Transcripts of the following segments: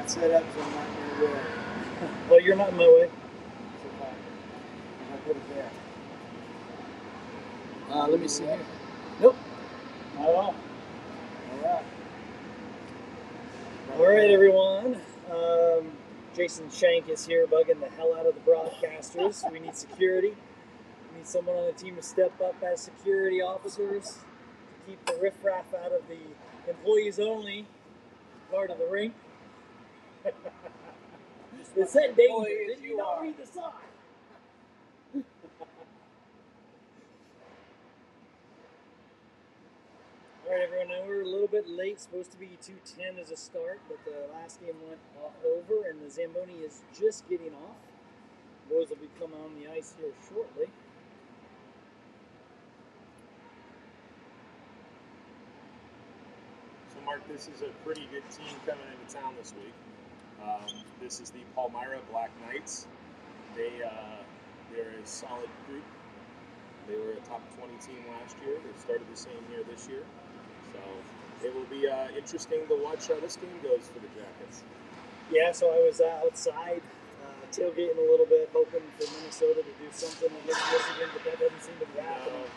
set up so I'm not in your way. Well, you're not in my way. So if I put it there. Let me see here. Nope. Not at all. Alright. All right, everyone. Jason Shank is here bugging the hell out of the broadcasters. We need security. We need someone on the team to step up as security officers to keep the riffraff out of the employees only part of the rink. It said danger. Did you not read the sign? All right, everyone. Now we're a little bit late. Supposed to be 2:10 as a start, but the last game went over, and the Zamboni is just getting off. Boys will be coming on the ice here shortly. So, Mark, this is a pretty good team coming into town this week. This is the Palmyra Black Knights. They're a solid group. They were a top 20 team last year. They started the same year this year. So it will be interesting to watch how this game goes for the Jackets. Yeah, so I was outside tailgating a little bit, hoping for Minnesota to do something against Michigan, but that doesn't seem to be happening. No.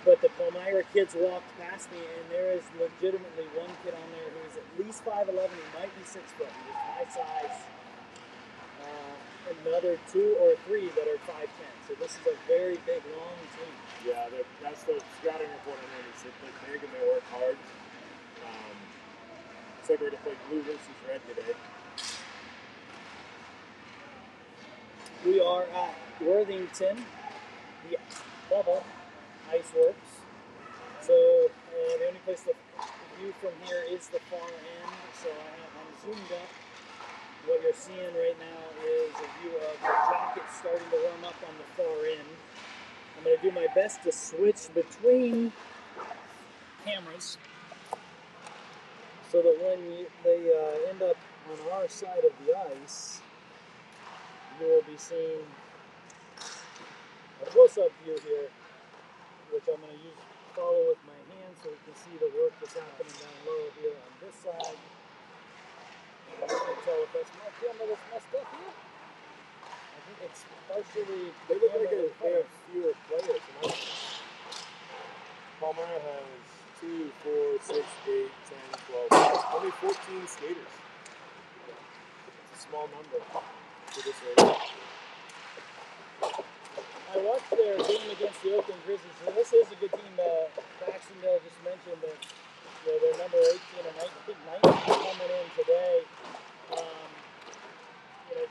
But the Palmyra kids walked past me, and there is legitimately one kid on there who's at least 5'11". He might be 6 foot. He's my size. Another 2 or 3 that are 5'10". So this is a very big, long team. Yeah, that's the scouting report on them. They play big and they work hard. It's like we're going to play blue versus red today. We are at Worthington, the Bubble Iceworks. So the only place to view from here is the far end. So I'm zoomed up. What you're seeing right now is a view of the Jackets starting to warm up on the far end. I'm going to do my best to switch between cameras so that when they end up on our side of the ice, you will be seeing a close-up view here, which I'm going to follow with my hand so we can see the work that's happening down low here on this side. I can't tell if that's my camera that's messed up here. I think it's partially. They look like they have fewer players. Palmyra has 2, 4, 6, 8, 10, 12, only 14 skaters. It's a small number for this area. I watched their game against the Oakland Grizzlies, and this is a good team. Baxendale just mentioned that they're number 18 and I think 19 coming in today.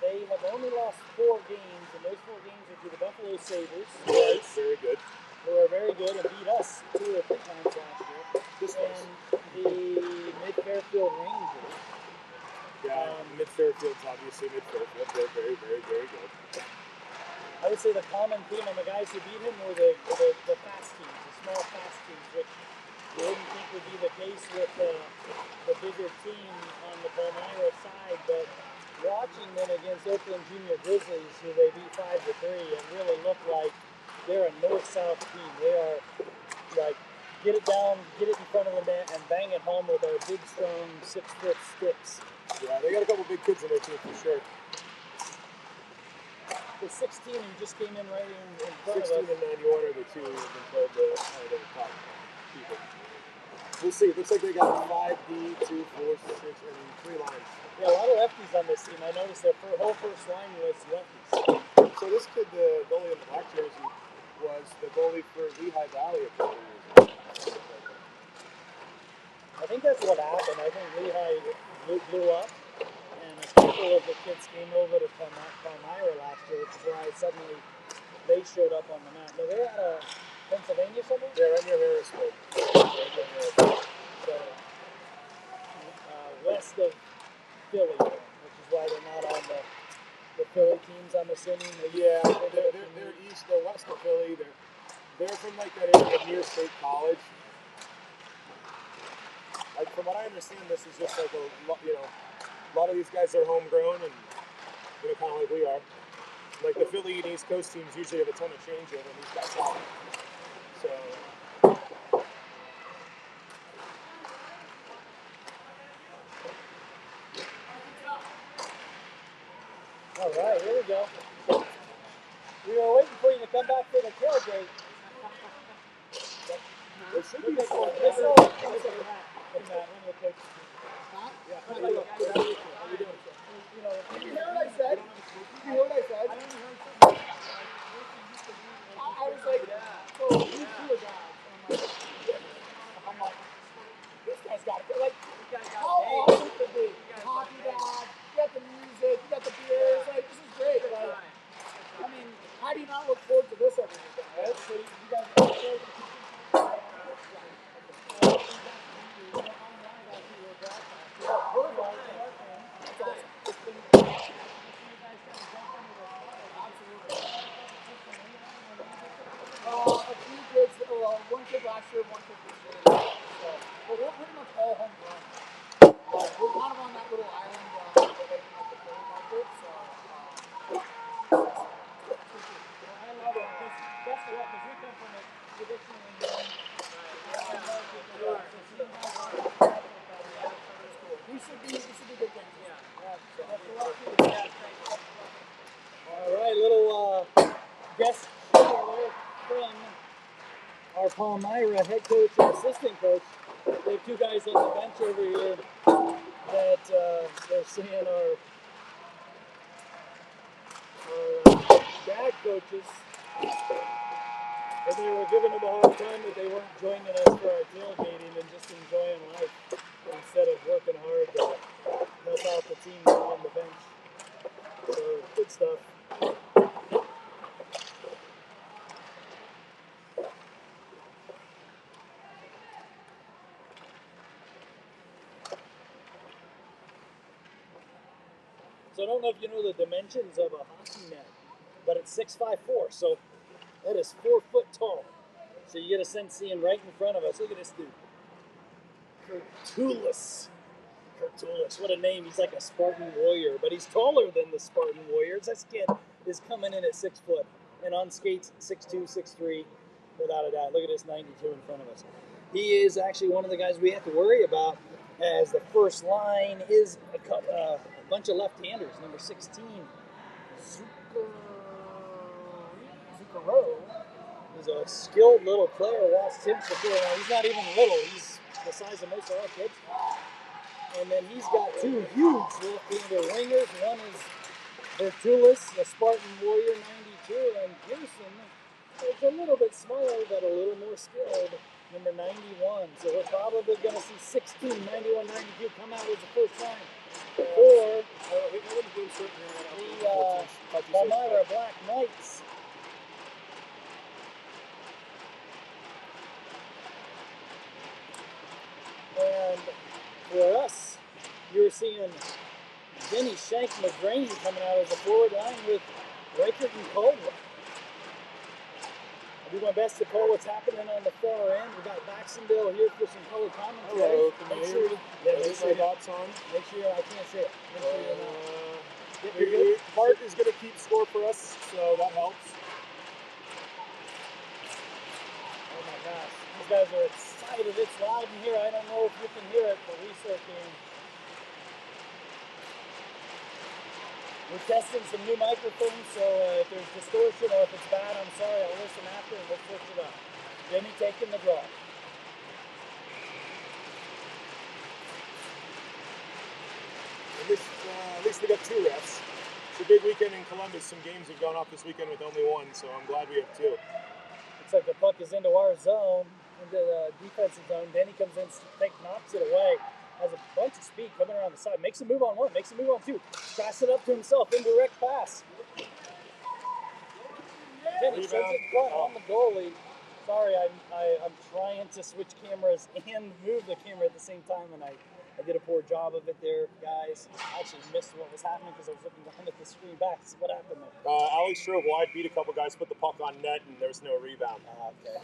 They have only lost 4 games, and those 4 games are to the Buffalo Sabres. Yes, very good. Who are very good and beat us 2 or 3 times last year. And the Mid-Fairfield Rangers. Yeah, Mid-Fairfield's obviously Mid-Fairfield. They're very, very, very good. I would say the common theme on the guys who beat him were the fast teams, the small fast teams, which you wouldn't think would be the case with the bigger team on the Palmyra side, but watching them against Oakland Junior Grizzlies, who they beat 5-3, it really looked like they're a north-south team. They are like, get it down, get it in front of the net, and bang it home with our big, strong 6-foot sticks. Yeah, they got a couple big kids in their team for sure. The 16 who just came in right in front of us. 16 and 91 are the 2 who've been told the top people. We'll see. It looks like they got 5D, 2, 4, 6, and 3 lines. Yeah, a lot of lefties on this team. I noticed their whole first line was lefties. So this kid, the goalie in the black jersey, was the goalie for Lehigh Valley a couple of years ago. I think that's what happened. I think Lehigh blew up, and a couple of the kids came over to Palmyra last year, which is why suddenly they showed up on the map. Now they're out of Pennsylvania somewhere? Yeah, right near Harrisburg. So, west of Philly, which is why they're not on the Philly teams, I'm assuming. Yeah, they're east, they're west of Philly. They're from like that area near State College. Like from what I understand, this is just like a lot of these guys are homegrown and kind of like we are. Like the Philly and East Coast teams usually have a ton of changeover, and these guys don't. So. we go. We were waiting for you to come back for the tailgate. There should be a score. This is one of the coaches. Yeah. How you doing? You know, Did you hear what I said? Did you hear what I said? I was like, so these two are guys. And I'm like, this guy's got it. Like, how awesome could it be? Hockey dad, you got the music, you got the beers. Like, this is great. Like, I mean, how do you not look forward to this every weekend, right? So you guys look forward to a few kids, one kid last year, one kid this year. So, but we're pretty much all homegrown. We're kind of on that little island away from like the Philly market. So, I love it because that's what we come from a traditionally young these should be good games. All right, little guest there from our Palmyra head coach and assistant coach. They have two guys on the bench over here that they're seeing our dad coaches. And they were giving them a hard time that they weren't joining us for our tailgating and just enjoying life instead of working hard to help out the team on the bench. So, good stuff. So I don't know if you know the dimensions of a hockey net, but it's 6'5'4", so that is 4 foot tall. So you get a sense seeing right in front of us. Look at this dude. Kurtulus. Kurtulus, what a name. He's like a Spartan warrior, but he's taller than the Spartan warriors. This kid is coming in at 6 foot and on skates 6'2", 6'3", without a doubt. Look at this 92 in front of us. He is actually one of the guys we have to worry about as the first line is a bunch of left-handers. Number 16, Zucchero. He's a skilled little player. Watched him before. Now, he's not even little. He's the size of most of our kids. And then he's got two huge left-hander wingers. One is Bertulis, the Spartan Warrior 92, and Pearson is a little bit smaller, but a little more skilled, number 91. So we're probably going to see 16, 91, 92 come out as the first line. Or the Palmyra Black Knights. And for us, you're seeing Denny Shank McGraney coming out as a forward line with Reichert and Caldwell. I do my best to call what's happening on the far end. We got Baxendale here for some color commentary. Hello, can Make you sure hear me? make sure my thoughts on? Make sure I can't say it. Make sure you're not. You're good? Bart is going to keep score for us, so that helps. Oh my gosh, these guys are excited. It's loud in here. I don't know if you can hear it, but we still can. We're testing some new microphones, so if there's distortion or if it's bad, I'm sorry. I'll listen after and we'll switch it up. Jimmy taking the draw. At least we got two refs. It's a big weekend in Columbus. Some games have gone off this weekend with only one, so I'm glad we have two. Looks like the puck is into our zone, into the defensive zone. Then he comes in, knocks it away. Has a bunch of speed coming around the side. Makes a move on one, makes a move on two. Pass it up to himself, indirect pass. Then he sends it front on the goalie. Sorry, I'm trying to switch cameras and move the camera at the same time, and I did a poor job of it there, guys. I actually missed what was happening because I was looking down at the screen back. So what happened there? Alex drove wide, beat a couple guys, put the puck on net, and there was no rebound. Okay.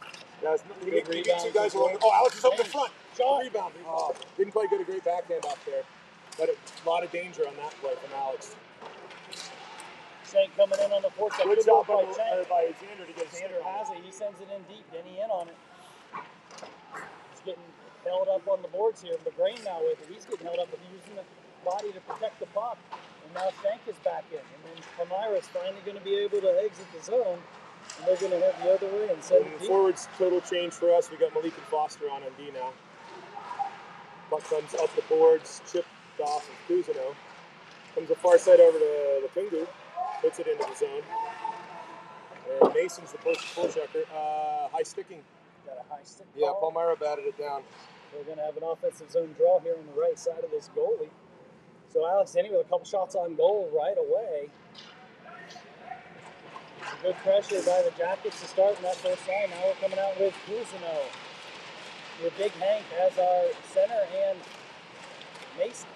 He beat two guys who were on the... Oh, Alex is up in front. Shot. Rebound. Oh, didn't quite get a great backhand off there. But a lot of danger on that play from Alex. Shank coming in on the fourth. Good job by Xander to get a Xander has it. He sends it in deep. Denny in on it. He's getting held up on the boards here. McGrain now with it. He's getting held up, but he's using the body to protect the puck. And now Shank is back in. And then Palmyra is finally going to be able to exit the zone. And they're going to head the other way and send it deep. Forwards total change for us. We got Malik and Foster on D now. Puck comes up the boards, chipped off of Cousineau. Comes the far side over to the Pingu. Puts it into the zone. And Mason's the pull checker. High sticking. Got a high stick. Yeah, Palmyra batted it down. We're going to have an offensive zone draw here on the right side of this goalie. So Alex Denny with a couple shots on goal right away. Good pressure by the Jackets to start in that first line. Now we're coming out with Cousineau. With Big Hank as our center and Mason.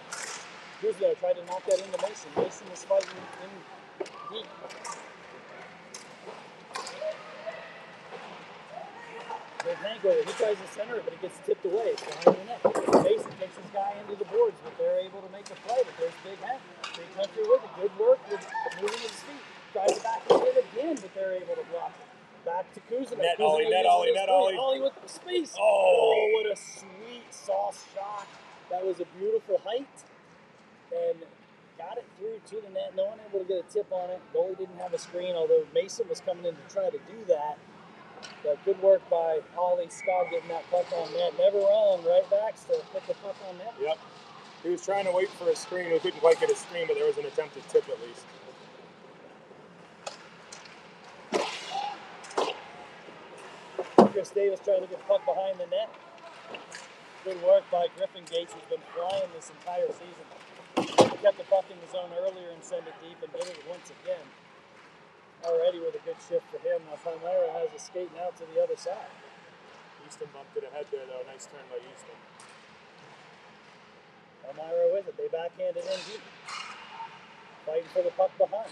Cousineau tried to knock that into Mason. Mason is fighting in deep. Big Hank with it. He tries to center it, but it gets tipped away. It's behind the net. Mason takes his guy into the boards, but they're able to make a play. But there's Big Hank. Big country with it. Good work with moving his feet. Tries to back it again, but they're able to block it. Back to Cousineau. Net Ollie, net Ollie, net Ollie. Ollie with the space. Oh, what a sweet sauce shot. That was a beautiful height. And got it through to the net. No one able to get a tip on it. Goalie didn't have a screen, although Mason was coming in to try to do that. But good work by Ollie Scott getting that puck on net. Never wrong, right, Bax, to put the puck on net? Yep. He was trying to wait for a screen. We couldn't quite get a screen, but there was an attempted tip at least. Chris Davis trying to get the puck behind the net. Good work by Griffin Gates, who's been flying this entire season. He kept the puck in the zone earlier and sent it deep and did it once again. Already with a good shift for him. Now Palmyra has it skating out to the other side. Easton bumped it ahead there, though. Nice turn by Easton. Palmyra with it. They backhand it in deep. Fighting for the puck behind.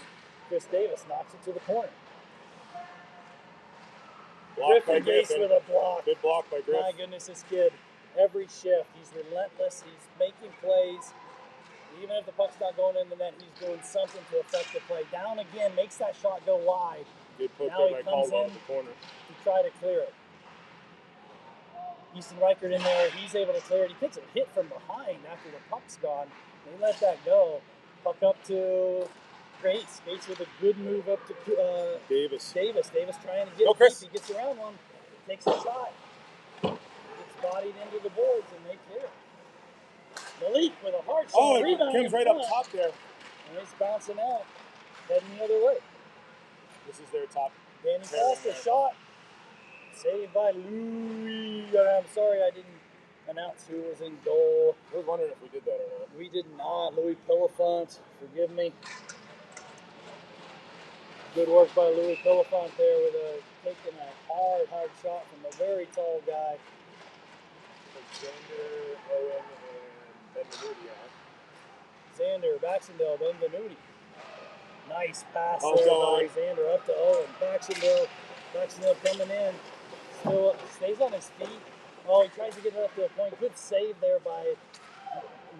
Chris Davis knocks it to the corner. Blocked by Griffin Gates with a block. Good block by Griffin. My goodness, this kid, every shift, he's relentless. He's making plays. Even if the puck's not going in the net, he's doing something to affect the play. Down again, makes that shot go wide. Good poke Now there he by comes Caldwell in to the corner. to try to clear it. Easton Reichert in there, he's able to clear it. He takes a hit from behind after the puck's gone. They let that go. Puck up to Gates. Gates with a good move up to Davis. Davis trying to get Go, it Chris. deep. He gets around one, takes a shot, gets bodied into the boards, and they clear. Malik with a hard shot. Oh, it rebound comes in right up front, top there. and it's bouncing out, heading the other way. This is their top. Danny Foster shot, saved by Louis. I'm sorry I didn't announce who was in goal. I was wondering if we did that or not. We did not. Louis Pillefant, forgive me. Good work by Louis Pillefant there with taking a hard shot from a very tall guy. Xander, Owen, and Benvenuti. Xander, Baxendale, Benvenuti. Nice pass Oh, there go by Owen. Xander up to Owen. Baxendale coming in. Still stays on his feet. Oh, he tries to get it up to a point. Good save there by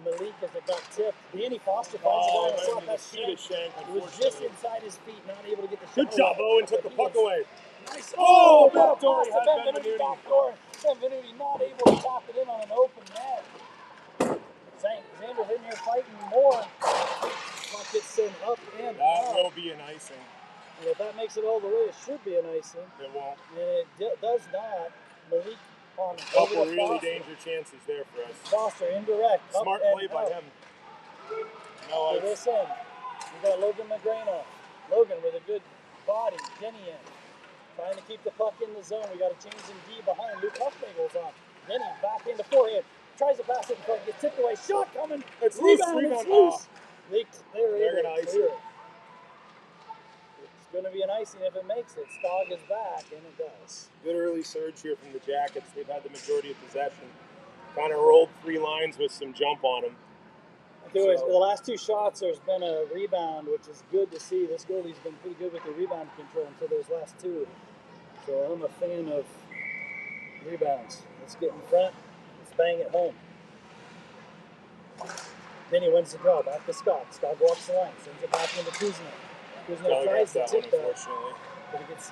Malik as it got tipped. Danny Foster finds the guy on the shot. That's Shank. Shank. It was just inside his feet, not able to get the shot. Good job, away. Owen. Took the But he puck was- away. Nice. Oh, Oh, backdoor, pass to had Benvenuti, Benvenuti. backdoor. Benvenuti not able to tap it in on an open net. Xander's in here fighting more. Puck gets sent up and That out. will be an icing. And if that makes it all the way, it should be an icing. It won't. And it does not. Malik on Couple over to really Foster. danger chances there for us. Foster indirect. up Smart and play by out. him. No To outs. this end, we got Logan McGrain. Logan with a good body. Denny in. Trying to keep the puck in the zone. We got to change in D behind. Luke Huffnagel's on. Denny back into forehand. Tries to pass it in front. Gets tipped away. Shot coming. It's loose, Rebound. It's rebound. loose. Leaked. They're They're able gonna to ice clear it. it. It's going to be an icing if it makes it. Skog is back, and it does. Good early surge here from the Jackets. They've had the majority of possession. Kind of rolled 3 lines with some jump on them. The last 2 shots, there's been a rebound, which is good to see. This goalie's been pretty good with the rebound control until those last 2. So I'm a fan of rebounds. Let's get in front. Let's bang it home. Then he wins the draw. Back to Scott. Scott walks the line. Sends it back into Cousineau. Cousineau tries to that tip one, that, unfortunately. but it gets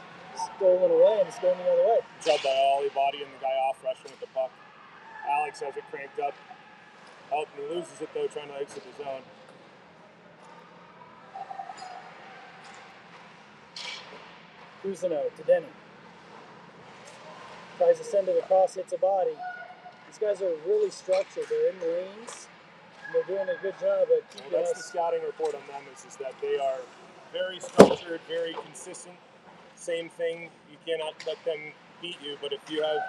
stolen away, and it's going the other way. Job by Ollie, bodying the guy off, rushing with the puck. Alex has it cranked up. Oh, he loses it though, trying to exit the zone. Cousineau to Denny. Tries to send it across, hits a body. These guys are really structured. They're in lanes, and they're doing a good job at keeping That's us. the scouting report on them is that they are very structured, very consistent. Same thing, you cannot let them beat you, but if you have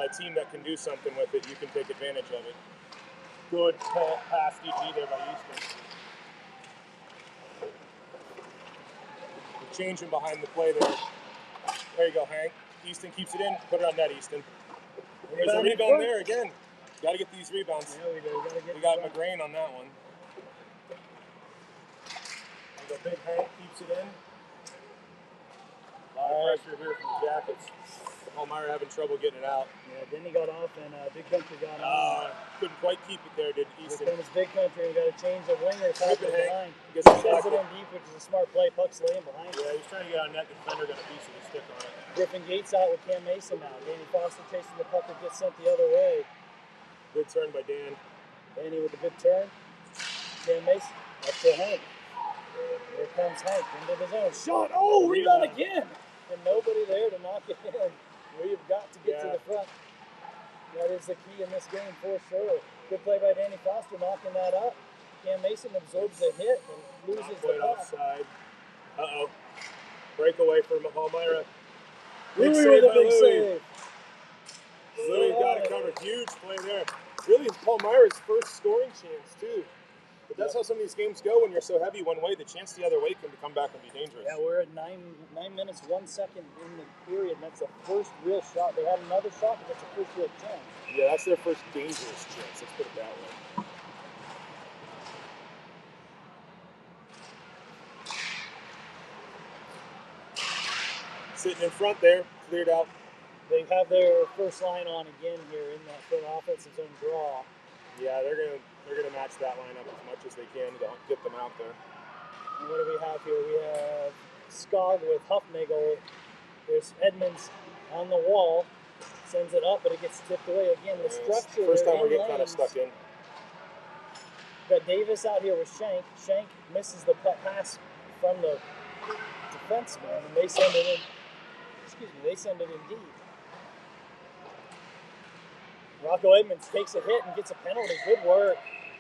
a team that can do something with it, you can take advantage of it. Good pass DG there by Easton. We're changing behind the play there. There you go, Hank. Easton keeps it in. Put it on net, Easton. There's a rebound there again. Got to get these rebounds. Yeah, we got McGrain on that one. The big Hank keeps it in. A lot of pressure here from the Jackets. Palmyra having trouble getting it out. Yeah, then he got off and Big Country got on. Couldn't quite keep it there, did Easton. Here comes Big Country and got to change the winger top Rip it, behind. Hank. Sends it in deep, which is a smart play. Puck's laying behind. Yeah, he's trying to get on net. The defender got a piece of the stick on it. Griffin Gates out with Cam Mason now. Danny Foster chasing the puck and gets sent the other way. Good turn by Dan. Danny with a good turn. Cam Mason up to Hank. Here comes Hank into the zone. Shot! Oh, rebound again! And nobody there to knock it in. We've got to get to the front. That is the key in this game for sure. Good play by Danny Foster knocking that up. Cam Mason absorbs the hit and loses the puck. Offside. Uh-oh. Breakaway for Palmyra. Louis with a big save. Louis got it covered. Huge play there. Really, Palmyra's first scoring chance, too. But that's how some of these games go when you're so heavy one way. The chance the other way can come back and be dangerous. Yeah, we're at 9 minutes, 1 second in the period, and that's the first real shot. They had another shot, but that's the first real chance. Yeah, that's their first dangerous chance. Let's put it that way. Sitting in front there, cleared out. They have their first line on again here in that third offensive zone draw. Yeah, they're gonna match that lineup as much as they can to get them out there. And what do we have here? We have Skog with Huffnagel. There's Edmonds on the wall. Sends it up, but it gets tipped away again. The structure. First time we're getting kind of stuck in. We've got Davis out here with Shank. Shank misses the pass from the defenseman, and they send it in. They send it in deep. Rocco Edmonds takes a hit and gets a penalty. Good work.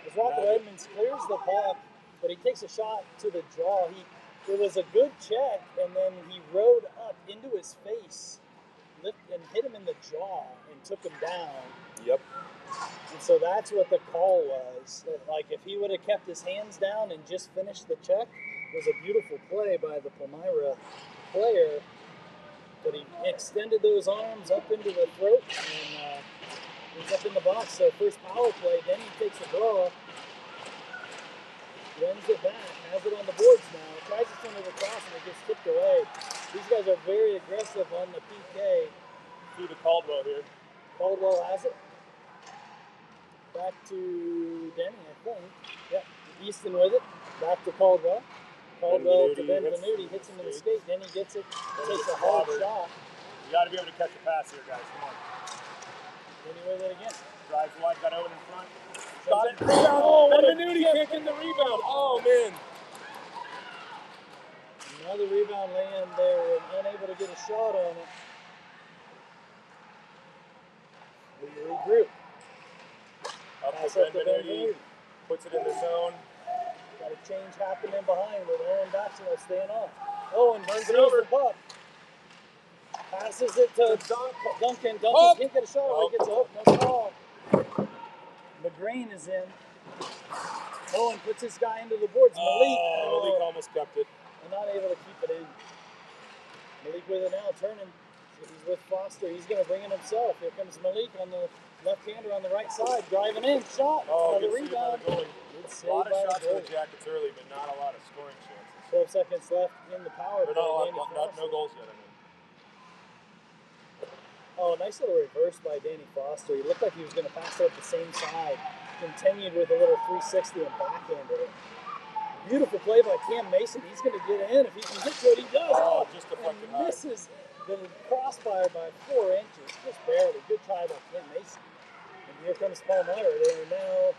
As Rocco Edmonds clears the puck, but he takes a shot to the draw. It was a good check, and then he rode up into his face, lifted and hit him in the jaw, and took him down. Yep. And so that's what the call was. Like, if he would have kept his hands down and just finished the check, it was a beautiful play by the Palmyra player. But he extended those arms up into the throat and ends up in the box. So first power play, then he takes a draw, runs it back, has it on the boards now, tries to send it across and it gets tipped away. These guys are very aggressive on the PK. See to Caldwell here. Caldwell has it. Back to Denny, I think. Yep, Easton with it. Back to Caldwell. Caldwell to Benvenuti, hits him in the skate. Then he gets it, takes a hard shot. You got to be able to catch a pass here, guys. Come on. Then he with it again. Drives wide, got Owen in front. Shot it. Oh, Benvenuti can't get the rebound. Oh, man. Another rebound land there and unable to get a shot on it. We regroup. Pass up to Benvenuti. Puts it in the zone. Got a change happening behind with Owen Baxwell staying off. Owen burns it over. over the puck. Passes it to Duncan. Duncan can't get a shot. He gets a hook. No call. McGrain is in. Owen puts his guy into the boards. Malik. Malik almost kept it. And not able to keep it in. Malik with it now, turning. He's with Foster. He's going to bring it himself. Here comes Malik on the left-hander on the right side, driving in. Shot. Good rebound. A lot of shots for the Jackets early, but not a lot of scoring chances. 12 seconds left in the power play. No goals yet, I mean. Oh, nice little reverse by Danny Foster. He looked like he was going to pass it up the same side. Continued with a little 360 and backhanded it. Beautiful play by Cam Mason. He's going to get in if he can get to it. He does. Oh, just deflected high. Misses the crossbar by 4 inches. Just barely. Good try by Cam Mason. And here comes Palmyra. They're now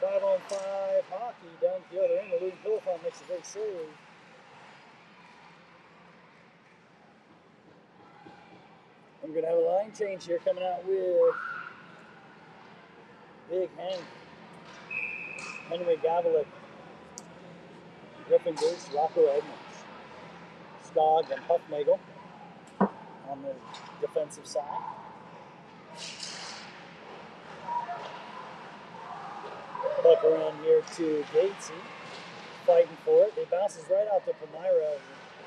5-on-5 hockey down the other end. The Luton Philippon makes a great save. I'm going to have a line change here coming out with Big Hank, Henry Gavalik, Griffin Goose, Rocco Edmonds, Skog, and Huffnagel on the defensive side. Buck around here to Gatesy, fighting for it. It bounces right out to Palmyra and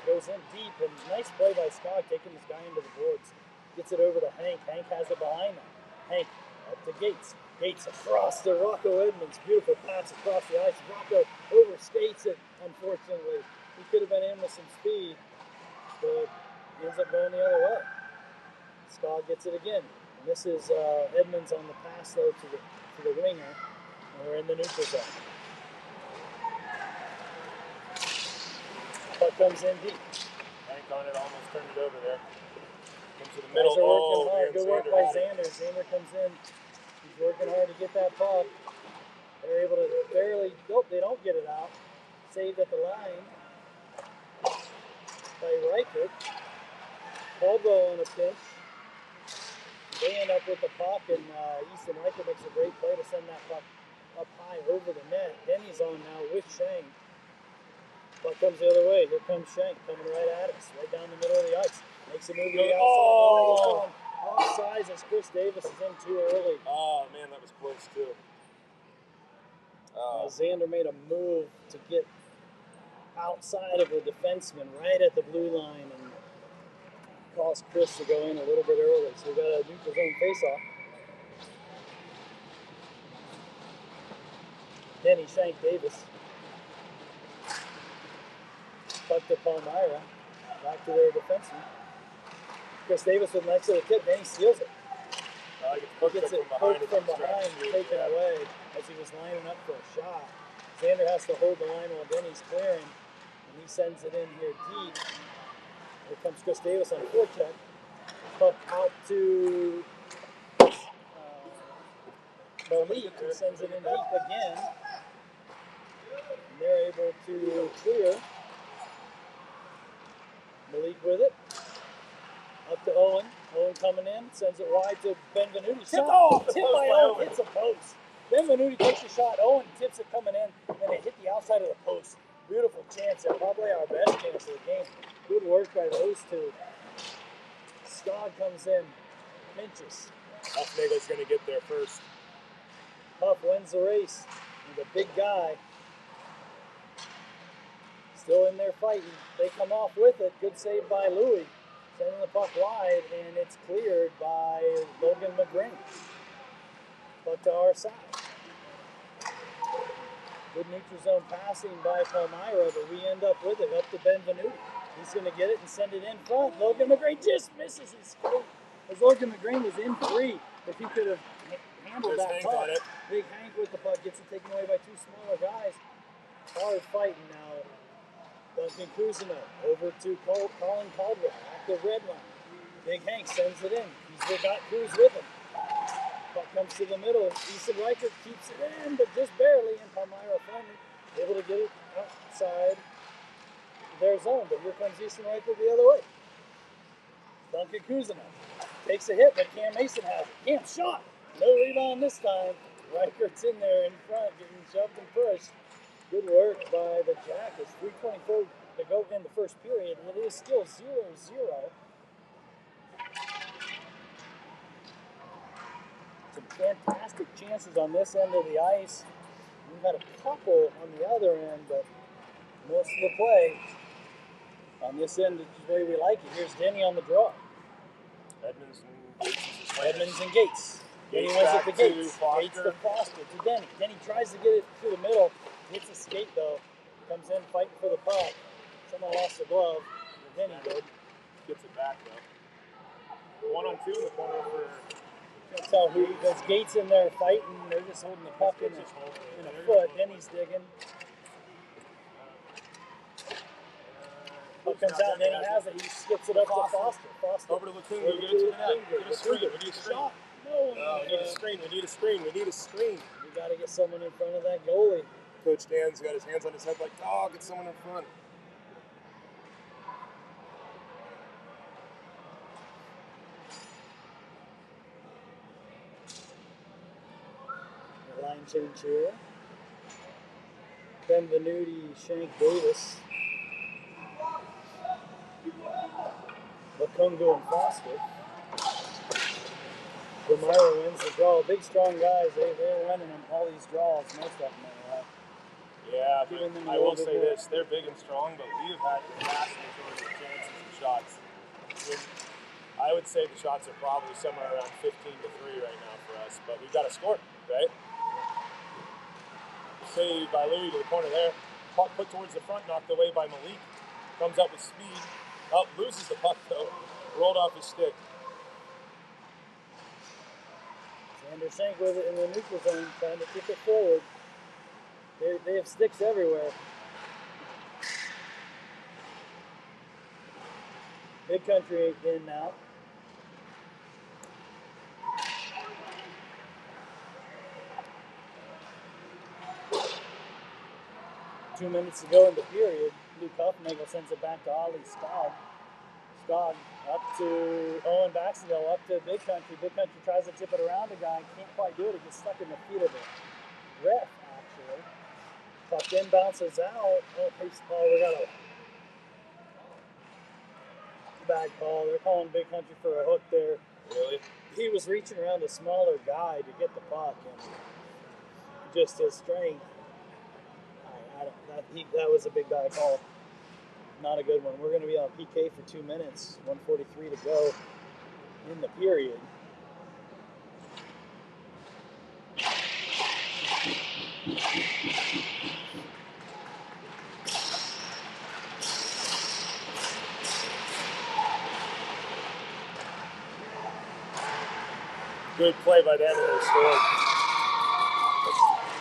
goes in deep. And nice play by Skog, taking this guy into the boards. Gets it over to Hank. Hank has it behind him. Hank up to Gates. Gates across to Rocco Edmonds. Beautiful pass across the ice. Rocco overskates it, unfortunately. He could have been in with some speed, but he ends up going the other way. Skog gets it again. And this is Edmonds on the pass, though, to the winger. And we're in the neutral zone. Puck comes in deep. Hank on it, almost turned it over there. Comes to the middle. Guys are working hard. Man, Good work by Xander. Xander comes in. He's working hard to get that puck. They're able to barely, nope, they don't get it out. Saved at the line by Reichert. Caldwell on a pinch. They end up with the puck, and Easton Reichert makes a great play to send that puck up high over the net. Denny's on now with Shank. Puck comes the other way. Here comes Shank coming right at us, right down the middle of the ice. Makes a move to the outside. Oh! Offsides as Chris Davis is in too early. Oh, man, that was close, too. Xander made a move to get outside of a defenseman right at the blue line and caused Chris to go in a little bit early. So we got a neutral zone face-off. Denny, Shank, Davis. Puck to Palmyra. Back to their defenseman. Chris Davis with a nice little tip. Denny steals it. He gets it poked from behind, taken away as he was lining up for a shot. Xander has to hold the line while Denny's clearing, and he sends it in here deep. Here comes Chris Davis on a forecheck. Puck out to Malik, who sends it in deep again. And they're able to clear. Malik with it. Up to Owen. Owen coming in, sends it wide to Benvenuti. Tipped by Owen, hits a post. Benvenuti takes a shot. Owen tips it coming in, and it hit the outside of the post. Beautiful chance there, probably our best chance of the game. Good work by those two. Skog comes in, pinches. Huffnagel's going to get there first. Huff wins the race. He's a big guy. Still in there fighting. They come off with it. Good save by Louis. Sending the puck wide, and it's cleared by Logan McGrain. Puck to our side. Good neutral zone passing by Palmyra, but we end up with it, up to Benvenuti. He's going to get it and send it in front. Logan McGrain just misses his skate. As Logan McGrain was in free, if he could have handled that puck. Big Hank with the puck, gets it taken away by two smaller guys. Hard fighting now. Duncan Kuzma over to Colin Caldwell at the red line. Big Hank sends it in. He's got Cruz with him. Puck comes to the middle. Easton Reichert keeps it in, but just barely. And Palmyra finally able to get it outside their zone. But here comes Easton Reichert the other way. Duncan Kuzma takes a hit, but Cam Mason has it. Cam shot. No rebound this time. Reichert's in there in front, getting shoved and pushed. Good work by the Jackets. 3:24 to go in the first period. It is still 0-0. Some fantastic chances on this end of the ice. We've had a couple on the other end, but most of the play on this end is the way we like it. Here's Denny on the draw. Edmonds and Gates. Denny wins it to Gates. Gates to Foster to Denny. Denny tries to get it through the middle. Hits a skate though. Comes in fighting for the puck. Someone lost the glove. Denny did. Gets it back though. 1-on-2 in the corner for. Can't tell who. There's Gates in there fighting. They're just holding the puck in a foot. Denny's digging. Puck comes out. Denny has it. He skips it up to Foster. Foster over to Lukungu. Get it to the net. Get a screen. We need a screen. Shot. No. We need a screen. We need a screen. We need a screen. We got to get someone in front of that goalie. Coach Dan's got his hands on his head like, oh, get someone in front. line change here. Benvenuti, Shank Davis. Lukungu and Foster. Palmyra wins the draw. Big, strong guys. They're running them all these draws. Most of them anyway. Yeah, but I will say this. They're big and strong, but we have had the vast majority of chances and shots. I would say the shots are probably somewhere around 15 to 3 right now for us, but we've got to score, right? Saved by Louis to the corner there. Puck put towards the front, knocked away by Malik. Comes up with speed. Oh, loses the puck though. Rolled off his stick. Xander Shank with it in the neutral zone, trying to kick it forward. They have sticks everywhere. Big Country in now. Two minutes to go in the period. Luke Huffnagel sends it back to Ollie Skog. Skog up to Owen Baxendale, up to Big Country. Big Country tries to tip it around a guy, can't quite do it. It gets stuck in the feet of the ref, actually. Puck then bounces out. Oh, we got a bad call. They're calling Big Country for a hook there. Really? He was reaching around a smaller guy to get the puck, and just his strength. That was a big guy call. Not a good one. We're going to be on PK for 2 minutes. 1:43 to go in the period. Good play by them and they scored.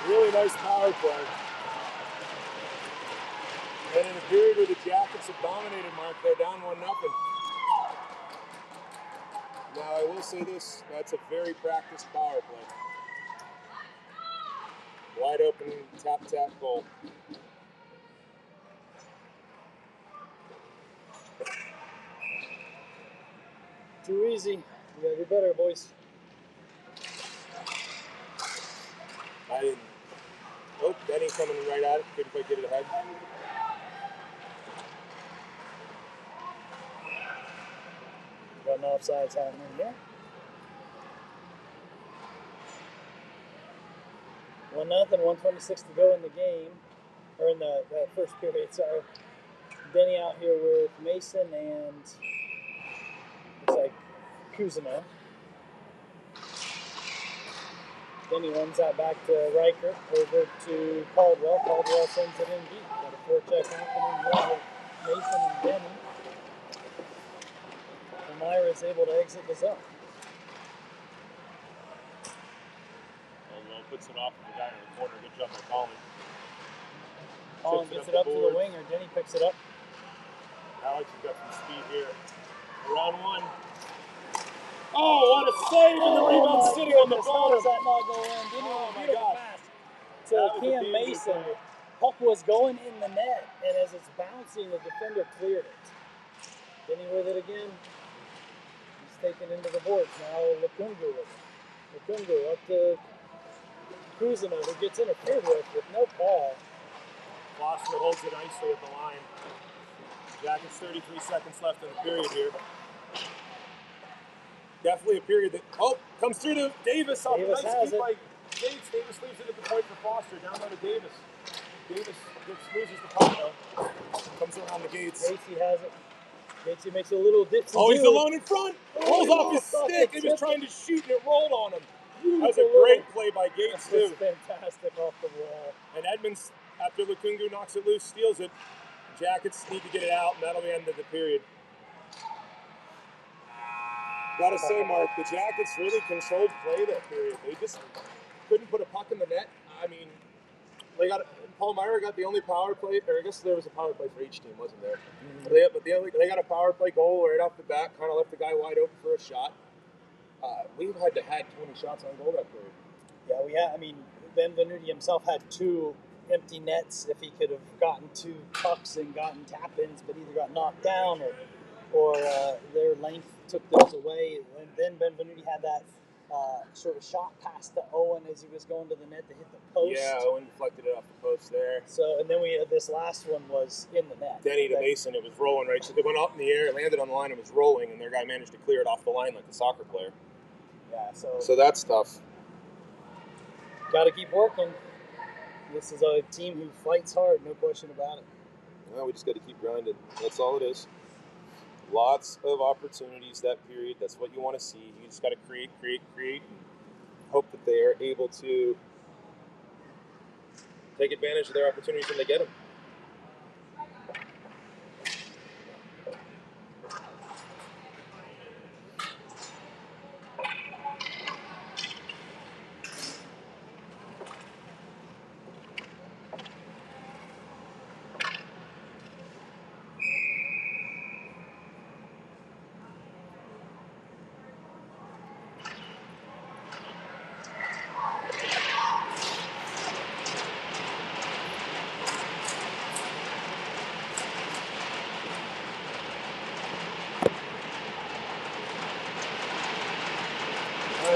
Really nice power play. And in a period where the Jackets have dominated, Mark, they're down 1-0. Now I will say this, that's a very practiced power play. Wide open tap goal. Too easy. We gotta do better, boys. I didn't. Oh, Denny coming right at it. Couldn't quite get it ahead. Got an offsides happening here. 1-0, 1:26 to go in the game, or in the first period. Sorry. Denny out here with Mason and looks like Kuzma. Denny runs that back to Riker, over to Caldwell. Caldwell sends it in deep. Got a forecheck happening here with Mason and Denny. Palmyra is able to exit the zone. Caldwell puts it off the guy in the corner. Good job by Colin. Colin gets it up to the winger. Denny picks it up. Alex has got some speed here. Around one. Oh, what a save! And the rebound sitting on the How bottom. does that not go in? Denny Oh with a my beautiful God. pass to Cam Mason. Puck was going in the net, and as it's bouncing, the defender cleared it. Denny with it again. He's taken into the boards. Now Lukungu with it. Lukungu up to Kuzma, who gets interfered with no call. Foster holds it nicely at the line. Jackets 33 seconds left in the period here. Definitely a period that, comes through to Davis. Davis Nice has keep it. by Gates. Davis leaves it at the point for Foster. Down low to Davis. Davis loses the puck though. Comes around the Gates. Gatesy has it. Gatesy makes a little dipsy. Oh, he's alone in front. Rolls off his stick. He was trying to shoot and it rolled on him. That was a great play by Gates That was too. fantastic off the wall. And Edmonds, after Lukungu knocks it loose, steals it. Jackets need to get it out, and that'll be the end of the period. Gotta say, Mark, the Jackets really controlled play that period. They just couldn't put a puck in the net. I mean, Palmyra got the only power play, or I guess there was a power play for each team, wasn't there? Mm-hmm. They got a power play goal right off the bat, kind of left the guy wide open for a shot. We've had 20 shots on goal that period. Yeah, we had. I mean, Benvenuti himself had 2 empty nets. If he could have gotten 2 pucks and gotten tap-ins, but either got knocked down or their length took those away. And then Benvenuti had that sort of shot past to Owen as he was going to the net to hit the post. Yeah, Owen deflected it off the post there. So, and then we had this last one was in the net. Denny to Mason, it was rolling right. So it went up in the air, landed on the line, and was rolling, and their guy managed to clear it off the line like a soccer player. Yeah, so that's tough. Got to keep working. This is a team who fights hard, no question about it. Well, we just got to keep grinding. That's all it is. Lots of opportunities that period. That's what you want to see. You just got to create, and hope that they are able to take advantage of their opportunities when they get them.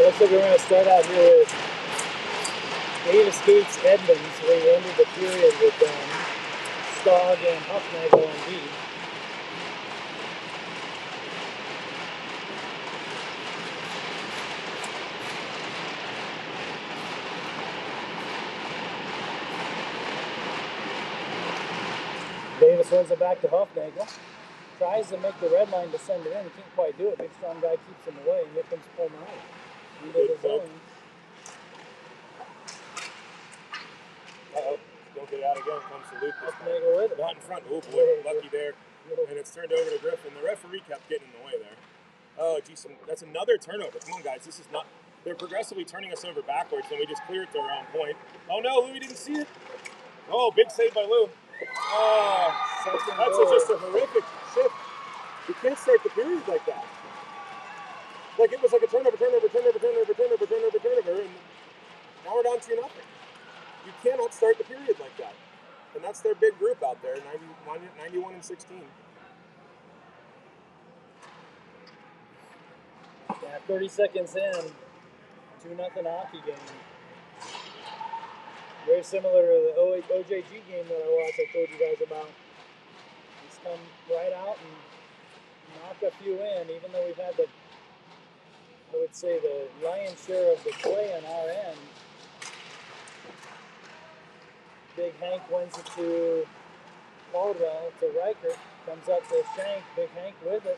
Looks like we're going to start out here with Davis Gates Edmonds. We ended the period with Stog and Huffnagel on D. Davis runs it back to Huffnagel. Tries to make the red line to send it in. Can't quite do it. Big strong guy keeps him away. And here comes Palmyra. Into the zone. Uh-oh. Don't get out again. Comes to Lucas. Huffnagel with it. Not in front. Oh, boy. Lucky there. And it's turned over to Griffin. The referee kept getting in the way there. Oh, geez. That's another turnover. Come on, guys. This is not... They're progressively turning us over backwards, and we just cleared to our own point. Oh, no. Louis didn't see it. Oh, big save by Lou. Oh, that's just a horrific shift. You can't start the period like that. Like it was like a turnover, and now we're down 2-0. You cannot start the period like that. And that's their big group out there, 91 and 16. Yeah, 30 seconds in, 2-0 hockey game. Very similar to the OJG game that I watched, I told you guys about. Just come right out and knock a few in, even though we've had I would say the lion's share of the play on our end. Big Hank wins it to Caldwell, to Reichert, comes up to Shank, Big Hank with it,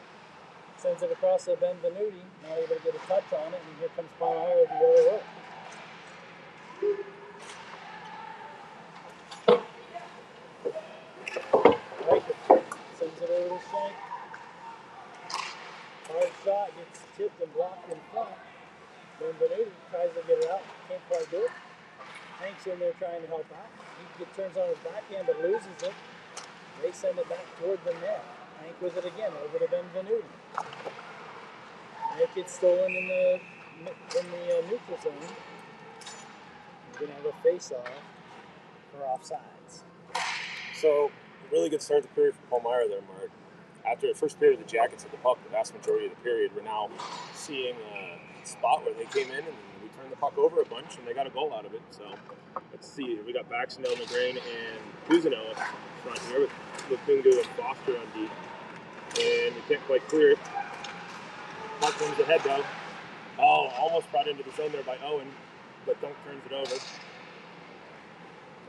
sends it across to Benvenuti, not able to get a touch on it, and here comes Palmyra the other way. Reichert sends it over to Shank. Hard shot, gets tipped and blocked in front. Benvenuti tries to get it out, can't quite do it. Hank's in there trying to help out. He turns on his backhand but loses it. They send it back toward the net. Hank with it again, over to Benvenuti. It gets stolen in the neutral zone. We're going to have a face-off for offsides. So, really good start to the period for Palmyra there, Mark. After the first period, the Jackets had the puck the vast majority of the period. We're now seeing a spot where they came in and we turned the puck over a bunch and they got a goal out of it. So let's see. We got Baxendale, McGrain, and Cousineau up front here with Bungu and Foster on deep. And we can't quite clear it. Puck comes ahead though. Oh, almost brought into the zone there by Owen, but Dunk turns it over.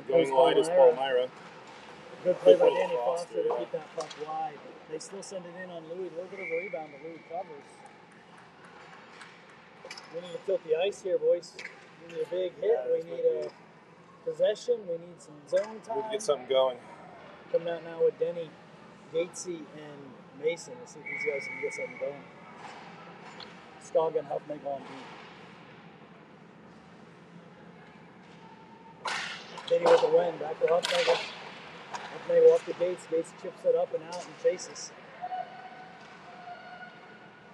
Going wide is Palmyra. Good play by Danny Foster to keep that puck wide. They still send it in on Louis. A little bit of a rebound, but Louis covers. We need to tilt the ice here, boys. We need a big hit. We need a possession. We need some zone time. We need to get something going. Coming out now with Denny, Gatesy, and Mason. Let's see if these guys can get something going. Stog and Huffnagel on deep. Denny with the win. Back to Huffnagel. Huffnagel up to Gates. Gates chips it up and out and chases.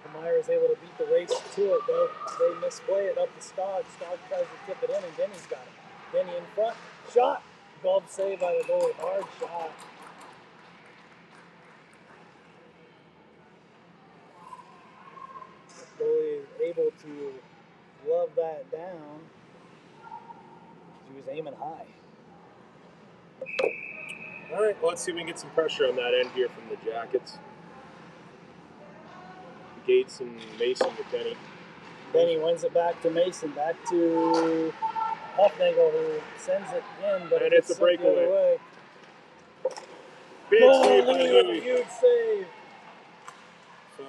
Palmyra is able to beat the race to it, though. They misplay it up to Stog. Stog tries to tip it in, and Denny's got it. Denny in front. Shot. Glove saved by the goalie. Hard shot. Goalie able to glove that down. He was aiming high. All right, well, let's see if we can get some pressure on that end here from the Jackets. Gates and Mason to Denny. Denny wins it back to Mason, back to Huffnagel, who sends it in, but and it's a breakaway. Big save by Louis. Huge save. So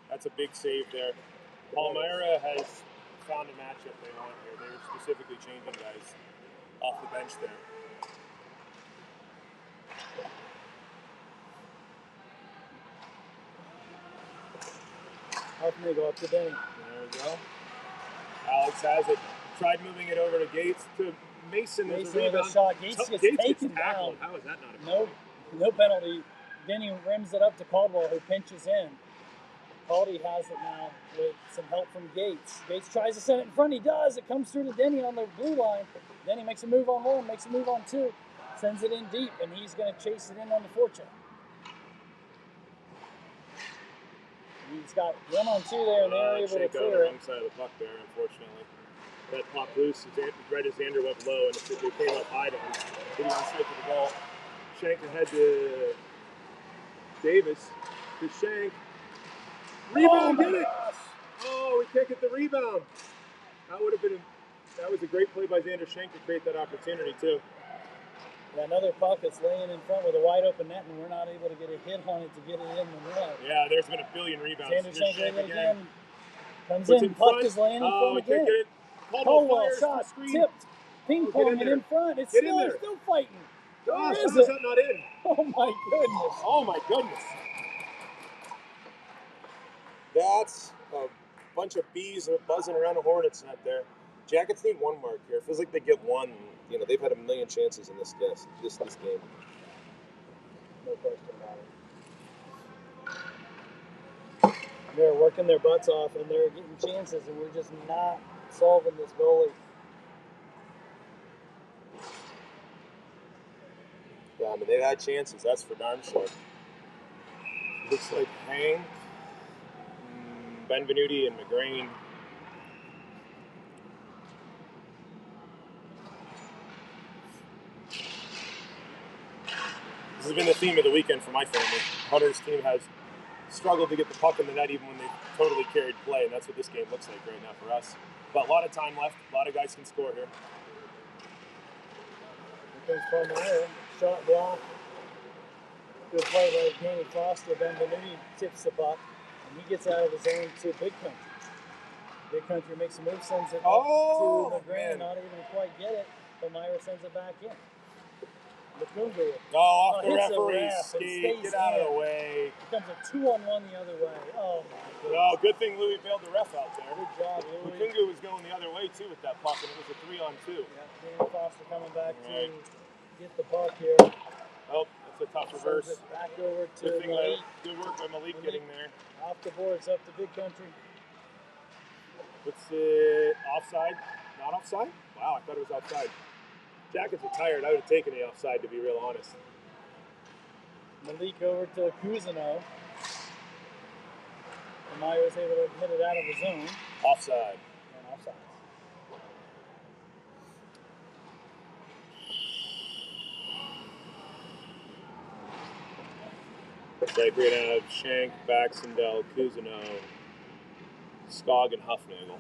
that's a big save there. Palmyra has found a matchup they want here. They were specifically changing guys off the bench there. Huffnagel up to Denny. There we go. Alex has it. Tried moving it over to Gates to Mason. Mason with a shot. Gates gets taken down. How is that not a No penalty. Denny rims it up to Caldwell, who pinches in. Caldy has it now with some help from Gates. Gates tries to send it in front. He does. It comes through to Denny on the blue line. Denny makes a move on one, makes a move on two, sends it in deep, and he's going to chase it in on the forecheck. He's got 1-on-2 there, and they're able to clear on the it. wrong side of the puck there, unfortunately. That popped loose right as Xander went low, and they came up high to him. He went straight to the ball. Shank ahead to Davis. To Shank. Rebound, get it! Oh, we can't get the rebound. That was a great play by Xander Shank to create that opportunity too. Yeah, another puck that's laying in front with a wide open net, and we're not able to get a hit on it to get it in the net. Yeah, there's been a billion rebounds. Xander Shank again. Comes Puts in, puck is laying in front again. Caldwell shot, tipped, ping pong it in front. It's still fighting. Gosh, how is that not in? Oh my goodness. Oh my goodness. That's a bunch of bees are buzzing around a hornet's net there. Jackets need one mark here. It feels like they get one. You know, they've had a million chances in this game. No question about it. They're working their butts off, and they're getting chances, and we're just not solving this goalie. Yeah, I mean, they've had chances. That's for darn sure. Looks like Hank, Benvenuti, and McGrain. This has been the theme of the weekend for my family. Hunter's team has struggled to get the puck in the net even when they totally carried play, and that's what this game looks like right now for us. But a lot of time left. A lot of guys can score here. Here comes Palmyra. Shot block. Good play by Danny Foster. Benvenuti tips the puck, and he gets out of his zone to Big Country. Big Country makes a move, sends it up to McGrain, not able to quite get it. Palmyra sends it back in. Off the referee's skate. Get out of the way. It becomes a 2-on-1 the other way. Oh, my goodness. Oh, good thing Louis bailed the ref out there. Good job, Louis. Mukungu was going the other way, too, with that puck, and it was a 3-on-2. Yeah, Danny Foster coming back to get the puck here. Oh, that's a tough reverse. Sends it back over to Malik. Good work by Malik getting there. Off the boards, up to Big Country. What's it? Offside? Not offside? Wow, I thought it was offside. Jackets are tired. I would have taken the offside, to be real honest. Malik over to Cousineau. Palmyra was able to hit it out of the zone. Offside. And offside. Like we're going to have Shank, Baxendale, Cousineau, Skog, and Huffnagel.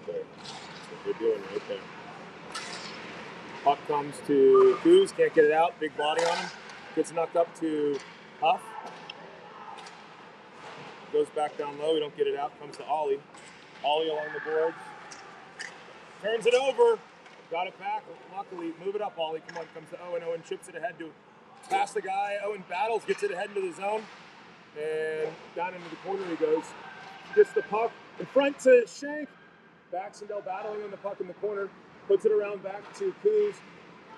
That's what they're doing right there. Puck comes to Coos, can't get it out, big body on him. Gets knocked up to Huff. Goes back down low, we don't get it out, comes to Ollie. Ollie along the boards. Turns it over, got it back, luckily. Move it up, Ollie, come on, comes to Owen. Owen chips it ahead to pass the guy. Owen battles, gets it ahead into the zone. And down into the corner he goes. Gets the puck in front to Shank. Baxendale battling on the puck in the corner. Puts it around back to Coos.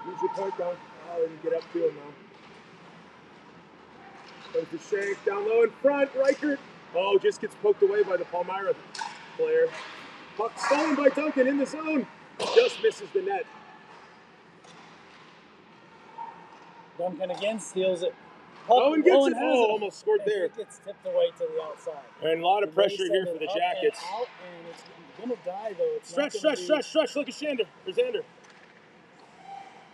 Use your point down. Oh, they can get up to him now. Comes to Shank down low in front. Reichert. Oh, just gets poked away by the Palmyra player. Puck stolen by Duncan in the zone. Just misses the net. Duncan again steals it. Owen gets it. has Oh, almost scored and there. It gets tipped away to the outside. And a lot of And they pressure send here it for the up Jackets. And out, and it's going to die, though. It's Stretch, not stretch, stretch. Look at Xander. Or Xander.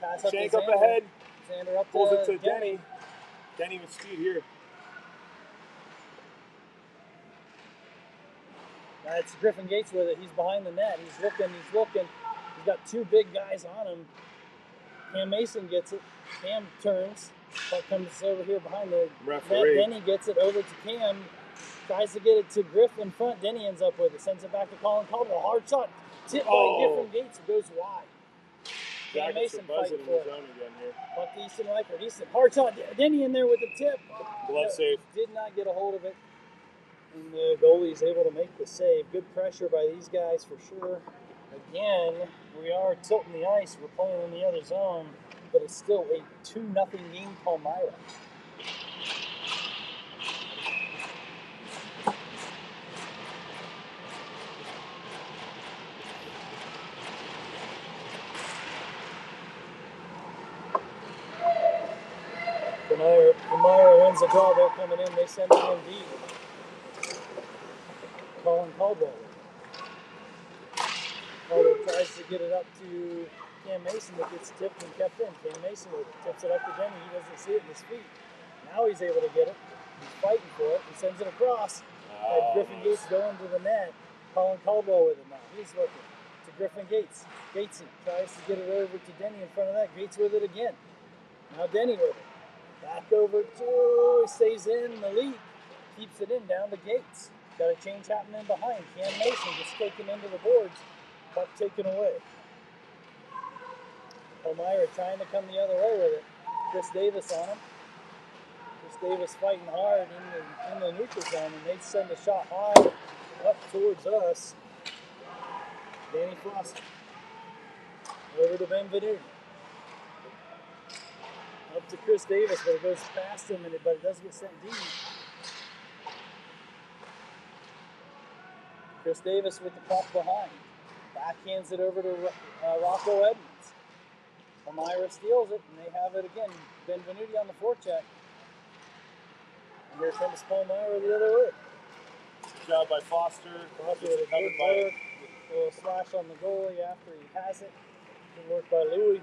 Pass up Shank to up Xander. ahead. Xander up Pulls it to Denny. Denny. Denny with speed here. That's Griffin Gates with it. He's behind the net. He's looking. He's got two big guys on him. Cam Mason gets it. Cam turns. Puck comes over here behind the referee. net. Denny gets it over to Cam. Tries to get it to Griff in front. Denny ends up with it. Sends it back to Colin Caldwell. Hard shot. Tipped by Griffin Gates. It goes wide. Cam Mason fighting for it. Again here. Puck to Easton Reichert. Easton, hard shot. Denny in there with the tip. Glove save. Did not get a hold of it. And the goalie is able to make the save. Good pressure by these guys for sure. Again, we are tilting the ice. We're playing in the other zone, but it's still a 2-0 game, Palmyra. Palmyra wins the draw. They're coming in. They send it in deep. Colin Caldwell. Caldwell tries to get it up to Cam Mason that gets tipped and kept in. Cam Mason tips it up to Denny. He doesn't see it in his feet. Now he's able to get it. He's fighting for it. He sends it across. Griffin Gates going to the net. Colin Caldwell with it now. He's looking to Griffin Gates. Gates tries to get it over to Denny in front of that. Gates with it again. Now Denny with it. Back over to, he stays in the lead. Keeps it in down to Gates. Got a change happening behind. Cam Mason gets taken into the boards. Puck taken away. Palmyra trying to come the other way with it. Chris Davis on him. Chris Davis fighting hard in the neutral zone, and they send a shot high up towards us. Danny Foster. Over to Benvenuti. Up to Chris Davis, but it goes past him, but it does get sent deep. Chris Davis with the puck behind. Backhands it over to Rocco Edmonds. Palmyra steals it, and they have it again. Benvenuti on the forecheck. And here comes Palmyra the other way. Good job by Foster. Foster with a good work. A little slash on the goalie after he has it. Good work by Louis.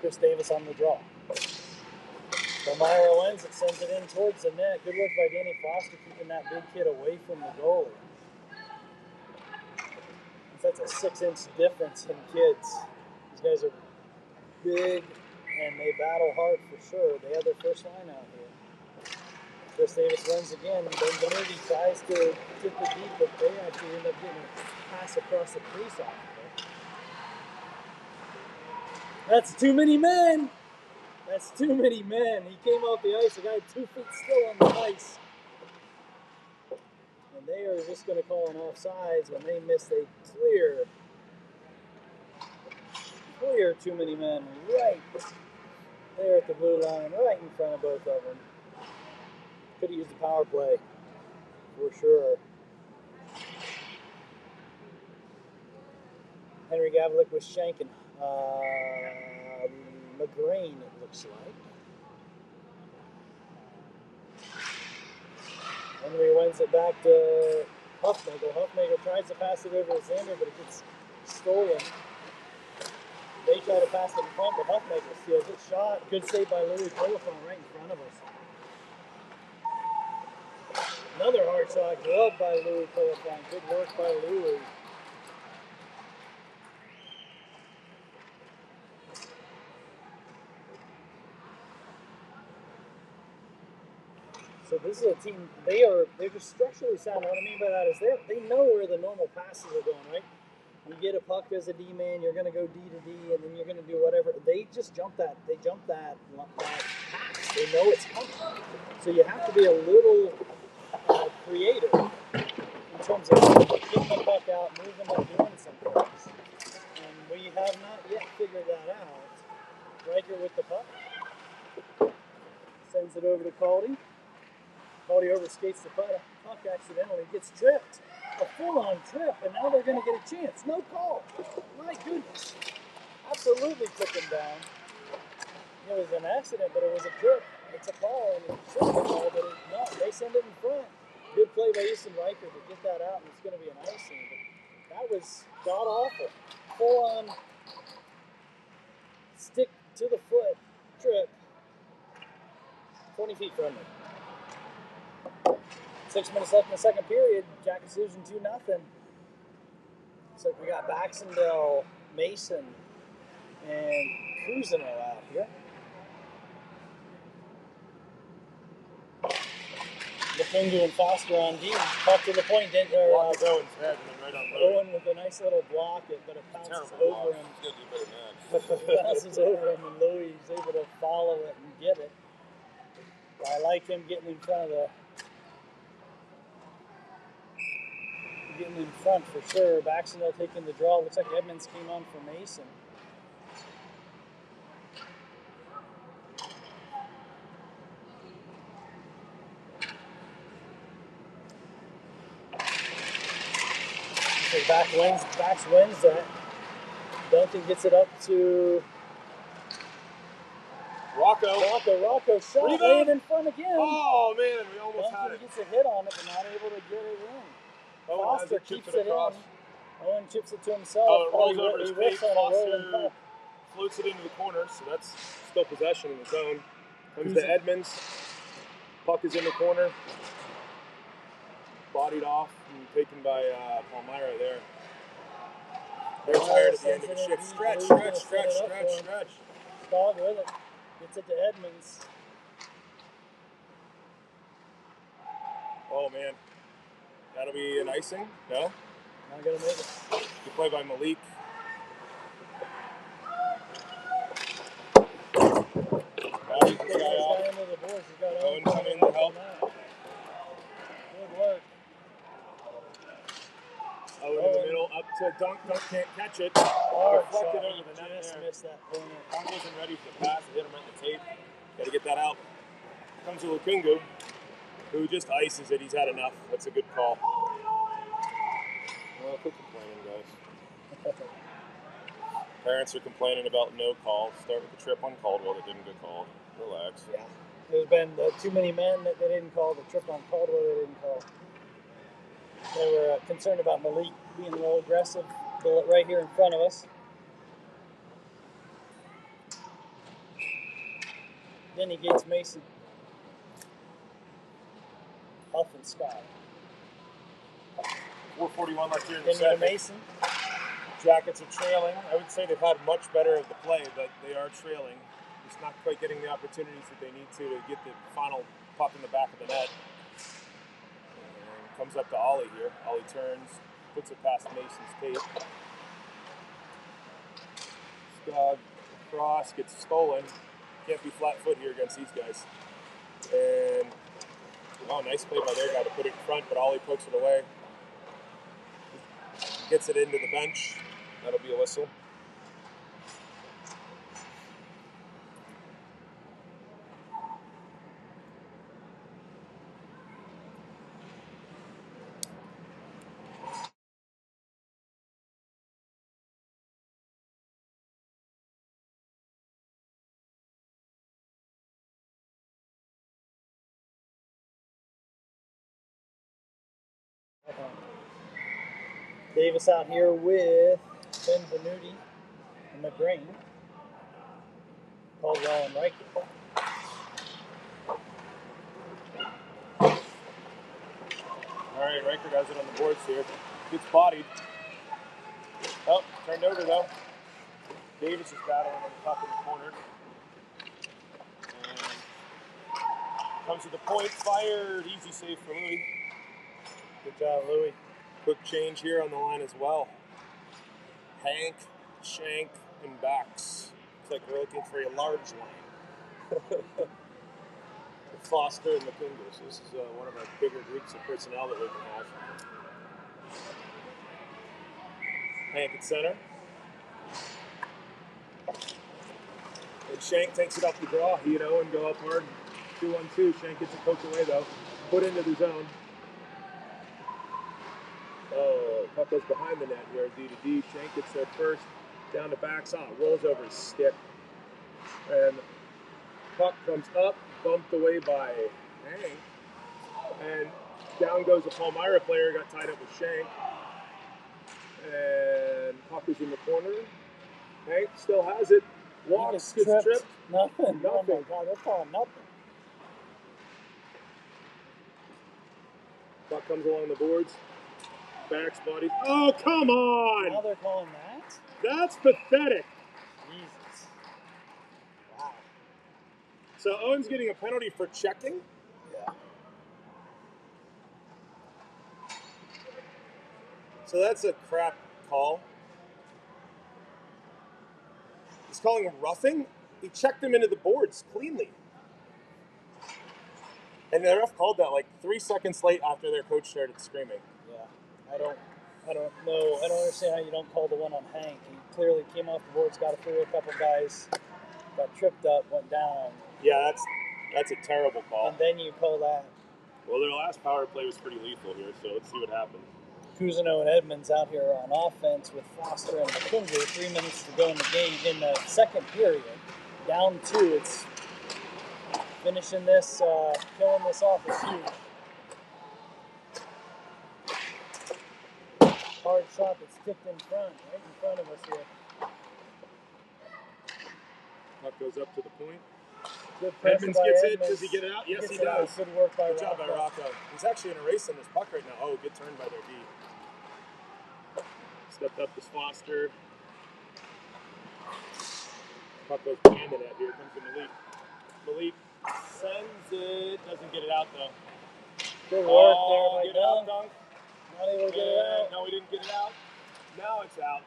Chris Davis on the draw. Palmyra wins it, sends it in towards the net. Good work by Danny Foster keeping that big kid away from the goalie. That's a 6-inch difference in kids. These guys are big and they battle hard for sure. They have their first line out here. Chris Davis wins again. Benvenuti tries to tip the deep, but they actually end up getting a pass across the crease off of it. That's too many men. That's too many men. He came off the ice. The guy 2 feet still on the ice. And they are just going to call an offsides. When they miss, they clear too many men right there at the blue line, right in front of both of them. Could have used the power play for sure. Henry Gavlik was shanking McGrain, it looks like. Henry wins it back to Huffmaker. Huffmaker tries to pass it over to Xander, but it gets stolen. They try to pass it in front, but Huffmaker steals it. Shot. Good save by Louis Coliphone right in front of us. Another hard shot. Gloved by Louis Coliphone. Good work by Louis. So this is a team, they're just structurally sound. What I mean by that is they know where the normal passes are going, right? You get a puck as a D-man, you're going to go D to D, and then you're going to do whatever. They just jump that pass. They know it's coming. So you have to be a little creative in terms of getting the puck out, moving up, doing some things. And we have not yet figured that out. Riker with the puck. Sends it it over to Caldy. Caldy overskates the puck accidentally, gets tripped. A full-on trip, and now they're going to get a chance. No call. My goodness. Absolutely took him down. It was an accident, but it was a trip. It's a call, and it should be a call, but it's not. They send it in front. Good play by Easton Riker to get that out, and it's going to be an icing. But that was god-awful. Full-on stick to the foot trip. 20 feet from me. 6 minutes left in the second period. Jackets losing 2-0. So we got Baxendale, Mason, and Cousineau out here. LeFingu and Foster on D. Puck to the point. Block is Owen's head and then right on Louis. Owen with a nice little block, but it bounces Terrible over block. him. He's gonna do better than that. It bounces over him, and Louis is able to follow it and get it. I like him getting in front for sure. Baxendale taking the draw. Looks like Edmonds came on for Mason. So Bax wins that. Duncan gets it up to Rocco shot laying in front again. Oh man, we almost Duncan had it. gets a hit on it, but not able to get it in. Foster keeps it in. Owen chips it to himself. Oh, it rolls over his he feet. rips on a rolling Foster puck. floats it into the corner, so that's still possession in the zone. Comes to Edmonds. Puck is in the corner. Bodied off and taken by Palmyra there. They're tired at the end of the shift. Stretch. Dog with it. Gets it to Edmonds. Oh man. That'll be an icing? No? Not gonna make it. Good play by Malik. Bodies this guy off. Owen coming in to help. Good work. Owen in the middle, up to Dunk. Dunk can't catch it. Deflected over the net Just there. missed that corner. Dunk wasn't ready for the pass. It hit him right in the tape. Got to get that out. Comes to Lukungu, who just ices it. He's had enough. That's a good call. Well, quit complaining, guys. Parents are complaining about no calls. Start with the trip on Caldwell that didn't get called. Relax. Yeah. There's been too many men that they didn't call. The trip on Caldwell they didn't call. They were concerned about Malik being a little aggressive right here in front of us. Then he gets Mason. Huff and Scott. 4:41 left here in the Then second. Mason. Jackets are trailing. I would say they've had much better of the play, but they are trailing. Just not quite getting the opportunities that they need to get the final puck in the back of the net. And comes up to Ollie here. Ollie turns, puts it past Mason's tape. Skog across, gets stolen. Can't be flat foot here against these guys. And nice play by their guy to put it in front, but Ollie pokes it away. Gets it into the bench. That'll be a whistle. Davis out here with Benvenuti and McGrain. Caldwell and Riker. All right, Riker does it on the boards here. Gets bodied. Oh, turned over though. Davis is battling on the puck in the corner. And comes to the point, fired. Easy save for Louis. Good job, Louis. Quick change here on the line as well. Hank, Shank, and Bax. Looks like we're looking for a large line. Foster and Lukungu. So this is one of our bigger groups of personnel that we can have. Hank at center. And Shank takes it up the draw. He and Owen go up hard. 2-1-2. Shank gets it poked away though. Put into the zone. Oh, puck goes behind the net here. D to D. Shank gets there first. Down to backsaw. Rolls over his stick. And puck comes up, bumped away by Hank. And down goes a Palmyra player. Got tied up with Shank. And puck is in the corner. Hank still has it. Walks, gets tripped. Nothing. Nothing. Oh my God, they're calling nothing. Puck comes along the boards. Backs body. Oh, come on! Now they're calling that? That's pathetic. Jesus. Wow. So Owen's getting a penalty for checking? Yeah. So that's a crap call. He's calling him roughing. He checked him into the boards cleanly. And the ref called that like 3 seconds late after their coach started screaming. Yeah. I don't know. I don't understand how you don't call the one on Hank. He clearly came off the boards, got through a couple guys, got tripped up, went down. Yeah, that's a terrible call. And then you call that. Well, their last power play was pretty lethal here, so let's see what happens. Cousineau and Edmonds out here on offense with Foster and McKinsey. 3 minutes to go in the game in the second period. Down 2. It's finishing this, killing this off is huge. Hard shot that's tipped in front, right in front of us here. Puck goes up to the point. Good press Edmonds by gets Edmonds. it. Does he get it out? Yes, he it out. does. Good work by Good job by Rocco. Rocco. He's actually in a race on this puck right now. Oh, good turn by their D. Stepped up to Foster. Puck goes behind the net. Here comes the Malik. Malik sends it. Doesn't get it out though. Good work there by get it out, Dunk. Dunk. Not able to get it out. No, we didn't get it out. Now it's out.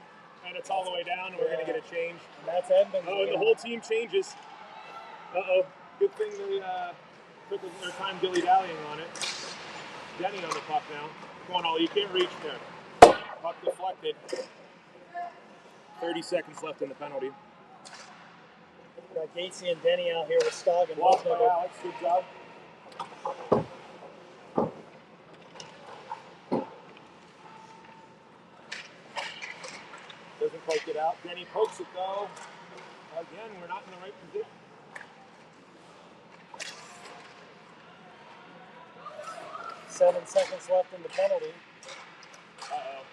And it's all the way down, and we're going to get a change. And that's Edmonds. Oh, and the whole team changes. Uh-oh. Good thing they took their time dilly-dallying on it. Denny on the puck now. Going all, you can't reach there. Puck deflected. 30 seconds left in the penalty. Got Gatesy and Denny out here with Scoggin. Blocked by Alex. Good job. Doesn't quite get out. Denny pokes it though. Again, we're not in the right position. Seven seconds left in the penalty. Uh-oh.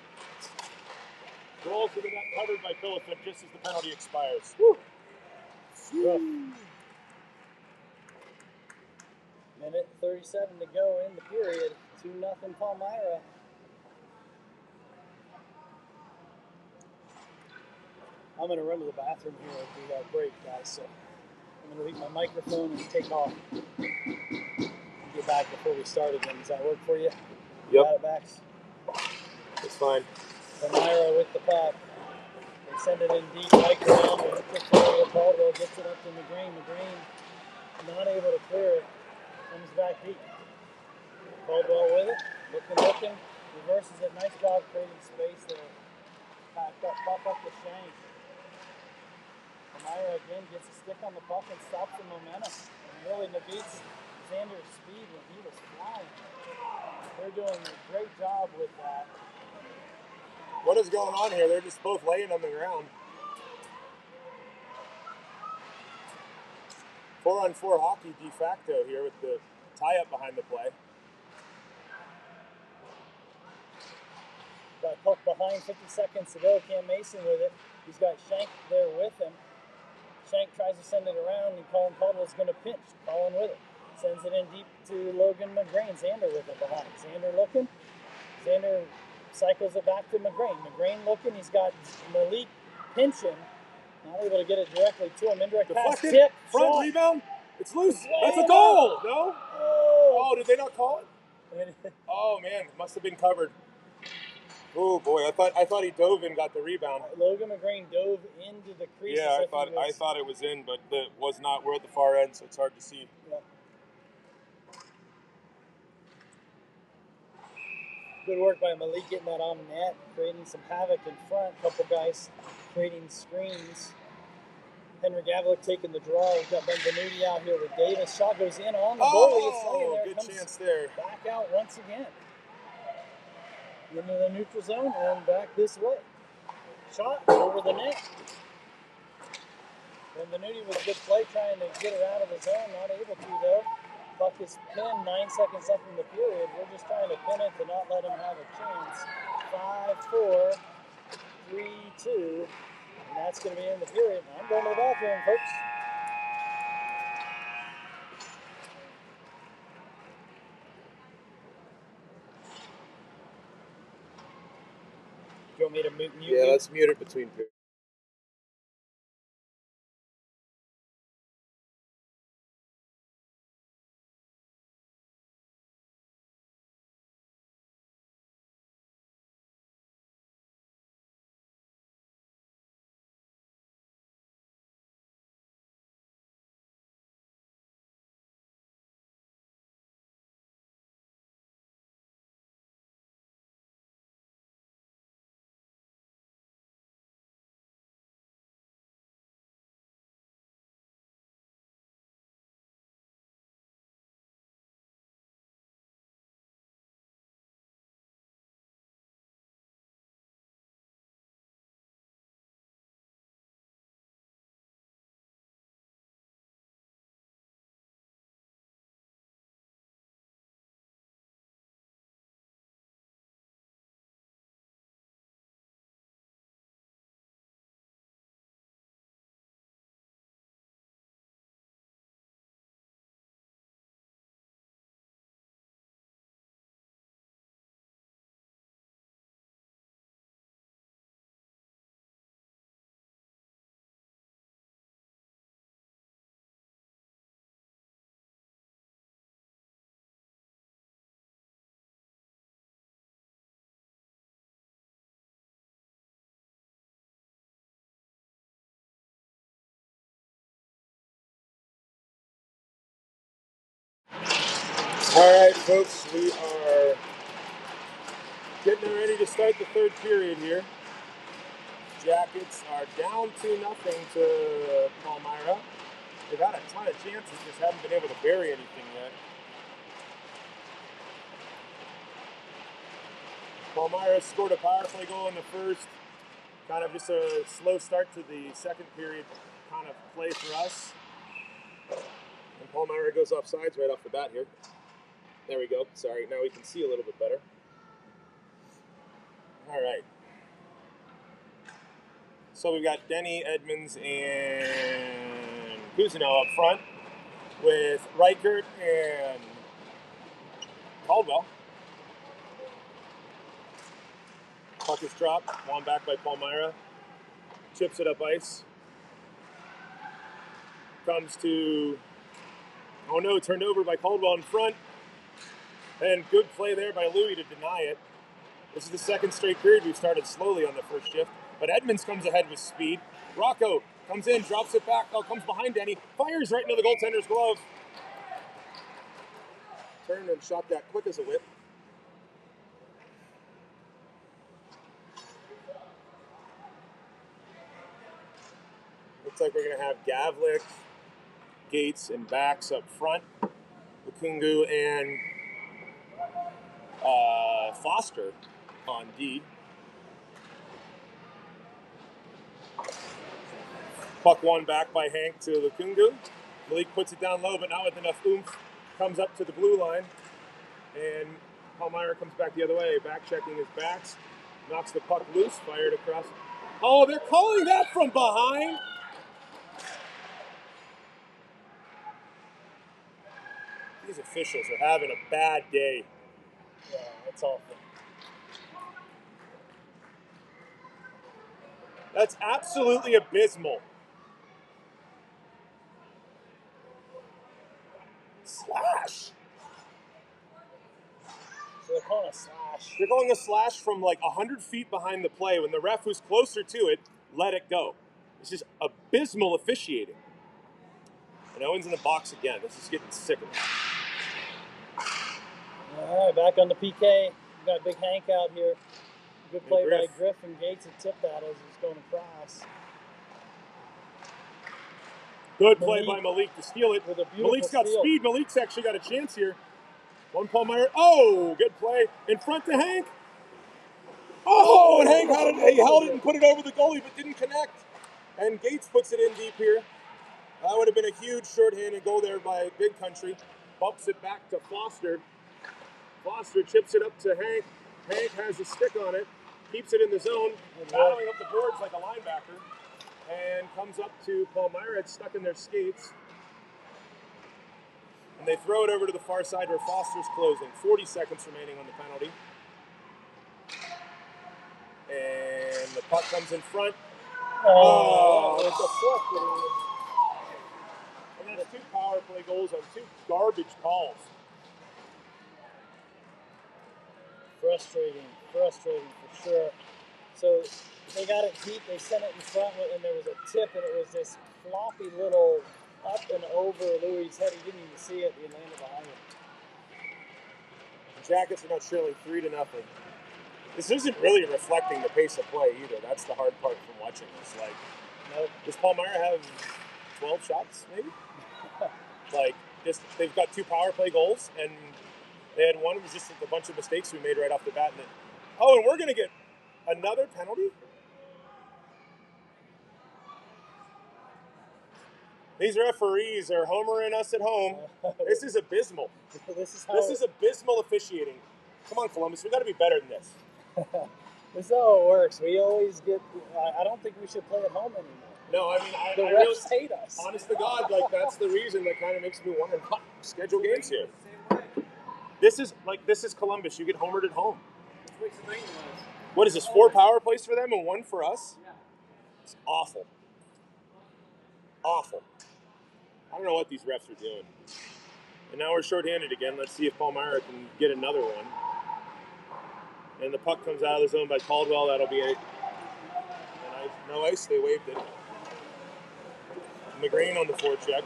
Goal to the net covered by Phillips just as the penalty expires. Woo. Rough. Minute 37 to go in the period. 2-0 Palmyra. I'm going to run to the bathroom here if we got a break, guys. So I'm going to leave my microphone and take off. Get back before we start again. Does that work for you? Yep. Got it, Max? It's fine. Palmyra with the puck. They send it in deep, right around, and kicks it over. Caldwell gets it up to McGrane. McGrane not able to clear it. Comes back deep. Caldwell with it. Looking. Reverses it. Nice job creating space there. Back up, pop up the Shank. Palmyra again gets a stick on the puck and stops the momentum. And really negates Xander's speed when he was flying. They're doing a great job with that. What is going on here? They're just both laying on the ground. 4-on-4 hockey de facto here with the tie-up behind the play. Got puck behind, 50 seconds to go. Cam Mason with it. He's got Shank there with him. Shank tries to send it around, and Colin Caldwell's going to pinch. Colin with it. Sends it in deep to Logan McGrane. Xander with it behind. Xander looking. Xander cycles it back to McGrane. McGrane looking. He's got Malik pinching. Not able to get it directly to him. Indirect pass. Tip. Front shot. rebound. It's loose. That's a goal. No? Oh, did they not call it? Oh, man. Must have been covered. Oh, boy. I thought he dove and got the rebound. Logan McGrane dove into the crease. Yeah, I thought it was in, but it was not. We're at the far end, so it's hard to see. Yeah. Good work by Malik getting that on net, creating some havoc in front. A couple guys creating screens. Henry Gavlik taking the draw. We've got Benvenuti out here with Davis. Shot goes in on the goalie. It's laying there. Good Comes chance there. back out once again. Into the neutral zone and back this way. Shot over the net. Benvenuti with good play trying to get it out of the zone. Not able to though. Puck is pinned. 9 seconds left in the period. We're just trying to pin it to not let him have a chance. 5-4, 3-2. And that's going to be in the period. I'm going to the bathroom, folks. Do you want me to mute you? Yeah, let's mute it between periods. All right, folks, we are getting ready to start the third period here. Jackets are down 2-0 to Palmyra. They've had a ton of chances, just haven't been able to bury anything yet. Palmyra scored a power play goal in the first. Kind of just a slow start to the second period kind of play for us. And Palmyra goes off sides right off the bat here. There we go. Sorry, now we can see a little bit better. All right. So we've got Denny, Edmonds, and Cousineau up front with Reichert and Caldwell. Puck is dropped, won back by Palmyra. Chips it up ice. Comes to, oh no, turned over by Caldwell in front. And good play there by Louis to deny it. This is the second straight period. We've started slowly on the first shift. But Edmonds comes ahead with speed. Rocco comes in, drops it back. Oh, comes behind Denny. Fires right into the goaltender's glove. Turned and shot that quick as a whip. Looks like we're going to have Gavlik, Gates, and Bax up front. Lukungu and Foster on D. Puck won back by Hank to Lukungu. Malik puts it down low, but not with enough oomph. Comes up to the blue line. And Palmyra comes back the other way. Back checking his backs. Knocks the puck loose. Fired across. Oh, they're calling that from behind. These officials are having a bad day. Yeah, it's awful. That's absolutely abysmal. Slash. So they're calling a slash. They're going a slash from like 100 feet behind the play when the ref who's closer to it let it go. It's just abysmal officiating. And Owen's in the box again. This is getting sick of it. All right, back on the PK. We've got Big Hank out here. Good play by Griff, and Gates had tipped that as he was going across. Good play by Malik to steal it. With a beautiful Malik's got steal. speed. Malik's actually got a chance here. One Palmyra. Oh, good play. In front to Hank. Oh, and Hank he held it and put it over the goalie, but didn't connect. And Gates puts it in deep here. That would have been a huge shorthanded goal there by Big Country. Bumps it back to Foster. Foster chips it up to Hank. Hank has a stick on it. Keeps it in the zone. Battling up the boards like a linebacker. And comes up to Palmyra. It's stuck in their skates. And they throw it over to the far side where Foster's closing. 40 seconds remaining on the penalty. And the puck comes in front. Oh, it's deflected. And that's 2 power play goals on 2 garbage calls. Frustrating for sure. So they got it deep, they sent it in front, and there was a tip, and it was this floppy little up and over Louis' head. He didn't even see it. He landed behind him. The Jackets are now trailing 3-0. This isn't really reflecting the pace of play either. That's the hard part from watching this. Like, Nope. does Palmyra have 12 shots, maybe? Like, they've got 2 power play goals, and they had one. It was just a bunch of mistakes we made right off the bat. And and we're going to get another penalty? These referees are homering us at home. This is abysmal. This is abysmal officiating. Come on, Columbus. We've got to be better than this. This is how it works. We always get. I don't think we should play at home anymore. No, I mean, the I refs really hate us. Honest to God, like that's the reason that kind of makes me want to not schedule games here. This is Columbus. You get homered at home. What is this? 4 power plays for them and 1 for us? It's awful. Awful. I don't know what these refs are doing. And now we're shorthanded again. Let's see if Palmyra can get another one. And the puck comes out of the zone by Caldwell. That'll be a no ice. They waved it. McGreen on the forecheck.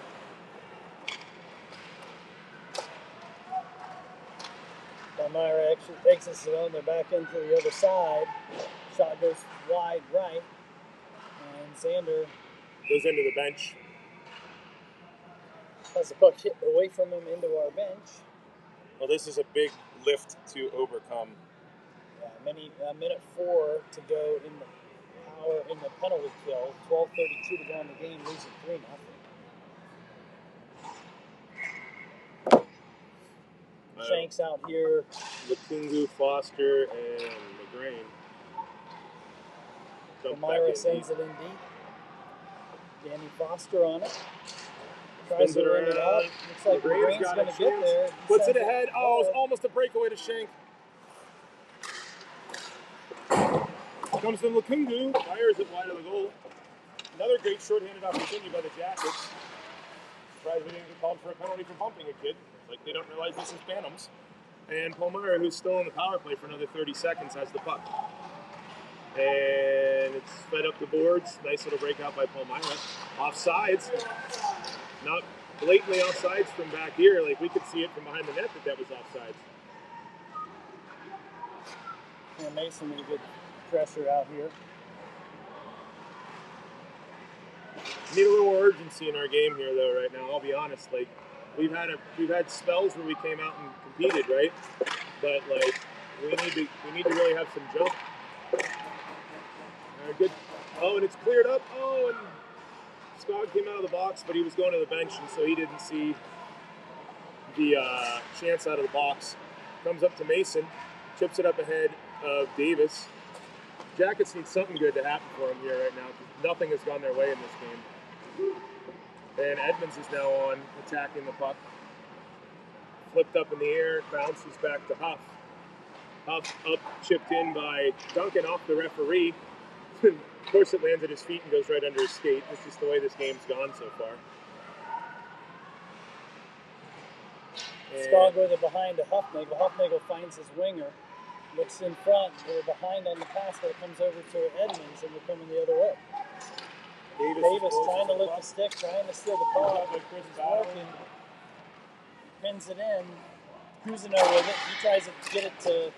Palmyra actually takes us zone. They're back into the other side. Shot goes wide right. And Sander goes into the bench. Has the puck hit away from him into our bench. Well, this is a big lift to overcome. Yeah, minute 4 to go in the penalty kill. 12:32 to go in the game, losing 3-0. Shanks out here. Lukungu, Foster, and McGrane. Palmyra sends it in deep. Danny Foster on it. Tries to run it up. Looks like McGrane's going to get there. Puts it ahead. Oh, it's almost a breakaway to Shank. Comes to Lukungu. Fires it wide of the goal. Another great shorthanded opportunity by the Jackets. Surprised we didn't get called for a penalty for bumping a kid. Like they don't realize this is Bantams. And Palmyra, who's still in the power play for another 30 seconds, has the puck. And it's fed up the boards. Nice little breakout by Palmyra. Offsides. Not blatantly offsides from back here. Like we could see it from behind the net that was offsides. Yeah, Mason with a good pressure out here. Need a little urgency in our game here, though. Right now, I'll be honest. Like we've had spells where we came out and competed, right? But like we need to really have some jump. Good. Oh, and it's cleared up. Oh, and Scott came out of the box, but he was going to the bench, and so he didn't see the chance out of the box. Comes up to Mason, chips it up ahead of Davis. Jackets need something good to happen for him here right now, because nothing has gone their way in this game. And Edmonds is now on, attacking the puck. Flipped up in the air, bounces back to Huff. Huff up, chipped in by Duncan off the referee. Of course, it lands at his feet and goes right under his skate. That's just the way this game's gone so far. Skog with it behind to Huffnagel. Huffnagel finds his winger, looks in front. They're behind on the pass that comes over to Edmonds, and we're coming the other way. Davis trying to lift the stick, trying to steal the puck. He's working. Pins it in. Cousineau with it. He tries to get it to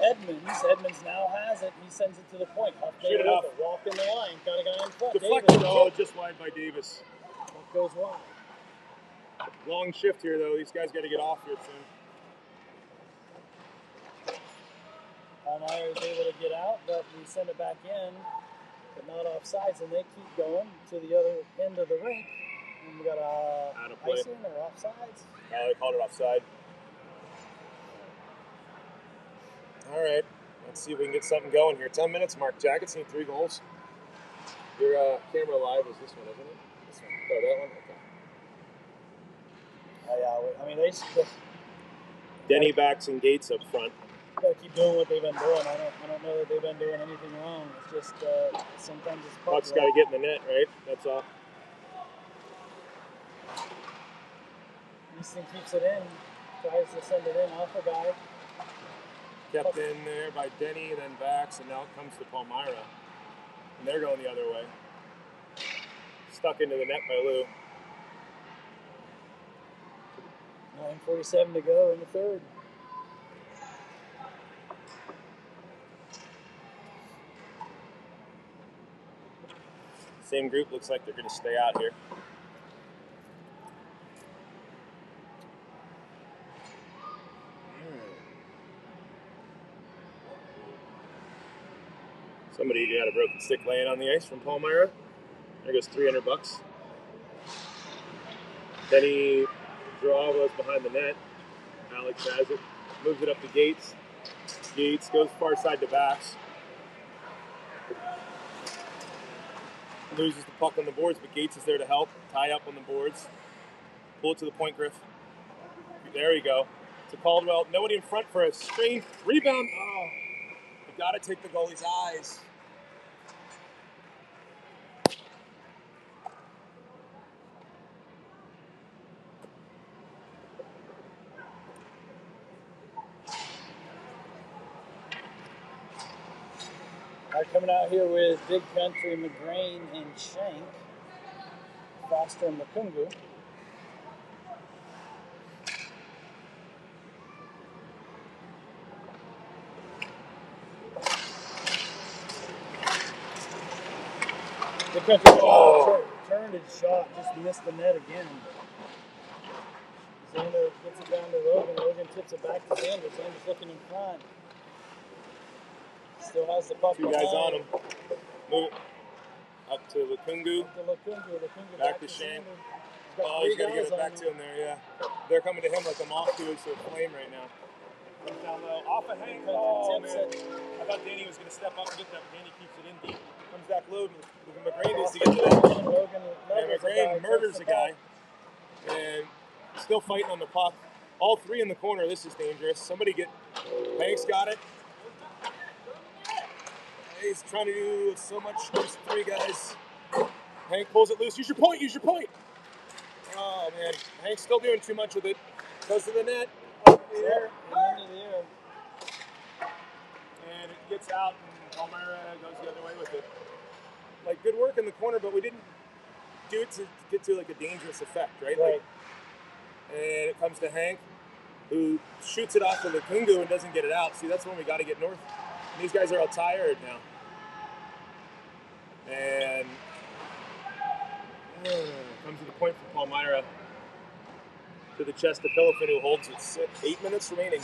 Edmonds. Edmonds now has it. He sends it to the point. Huffnagel walk in the line. Got a guy in front. Deflected, just wide by Davis. goes wide. Long shift here, though. These guys got to get off here soon. Palmyra is able to get out, but we send it back in, but not offsides, and they keep going to the other end of the rink. And we got icing or offsides. They called it offside. All right, let's see if we can get something going here. 10 minutes, Mark Jackets need 3 goals. Your camera live is this one, isn't it? This one. Oh, that one? Okay. Yeah, I mean, they Denny backs and Gates up front. got to keep doing what they've been doing. I don't know that they've been doing anything wrong. It's just sometimes it's Puck's got to get in the net, right? That's all. Easton keeps it in, tries to send it in off a guy. Kept in there by Denny, then backs, and now it comes to Palmyra. And they're going the other way. Stuck into the net by Lou. 9:47 to go in the third. Same group, looks like they're going to stay out here. Somebody got a broken stick laying on the ice from Palmyra. There goes $300. Denny draw was behind the net. Alex has it. Moves it up to Gates. Gates goes far side to backs. Loses the puck on the boards, but Gates is there to help. Tie up on the boards. Pull it to the point, Griff. There you go. To Caldwell. Nobody in front for a screen. Rebound. Oh. You got to take the goalie's eyes. All right, coming out here with Big Country, McGrain, and Shank. Foster and Makungu. Big Country turned his shot, just missed the net again. Xander gets it down to Logan. Logan tips it back to Xander. Xander's looking in front. Still has the puck. 2 guys on him. Move it up to Lukungu. Back to Shane. Oh, he's got to get it back to him there, yeah. They're coming to him like a moth to a flame right now. Comes down low. Off a Hank. Oh, man. I thought Danny was going to step up and get that, but Danny keeps it in deep. Comes back low. McGrain needs to get to that. And McGrain murders a guy. And still fighting on the puck. All 3 in the corner. This is dangerous. Somebody get... Hank's got it. He's trying to do so much. There's 3 guys. Hank pulls it loose. Use your point. Use your point. Oh, man. Hank's still doing too much with it. Goes to the net. Up in the air. Into the air. And it gets out, and Palmyra goes the other way with it. Like, good work in the corner, but we didn't do it to get to, like, a dangerous effect, right? Like, and it comes to Hank, who shoots it off to Lukungu and doesn't get it out. See, that's when we got to get north. And these guys are all tired now. And comes to the point for Palmyra. To the chest of Pillifin, who holds it. 8 minutes remaining.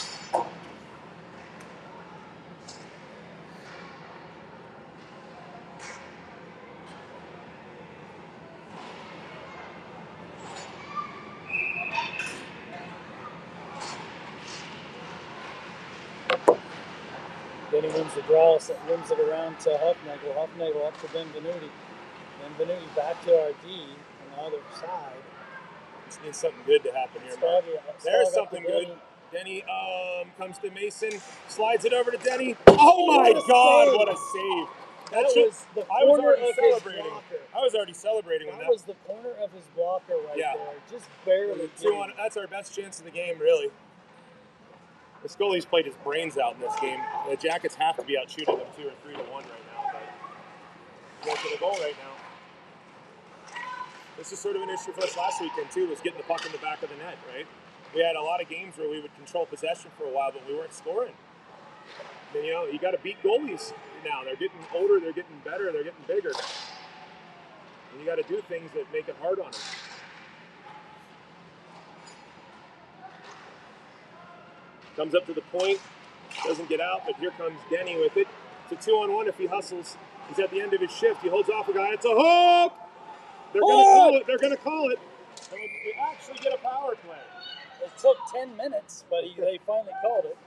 Then he wins the draw, wins it around to Huffnagel. Huffnagel up to Benvenuti. Benvenuti back to our D on the other side. This needs something good to happen here, Mark. There's something good. Denny comes to Mason, slides it over to Denny. Oh my God, what a save! That was the corner of his blocker. I was already celebrating with that. That was the corner of his blocker right there. Just barely. That's our best chance of the game, really. The goalie's played his brains out in this game. The Jackets have to be out shooting them 2 or 3 to 1 right now. But go to the goal right now. This is sort of an issue for us last weekend too, was getting the puck in the back of the net, right? We had a lot of games where we would control possession for a while, but we weren't scoring. And, you know, you got to beat goalies now. They're getting older, they're getting better, they're getting bigger. And you got to do things that make it hard on them. Comes up to the point, doesn't get out, but here comes Denny with it. It's a 2-on-1 if he hustles. He's at the end of his shift. He holds off a guy. It's a hook! They're going to call it. They're going to call it. And we actually get a power play. It took 10 minutes, but they finally called it.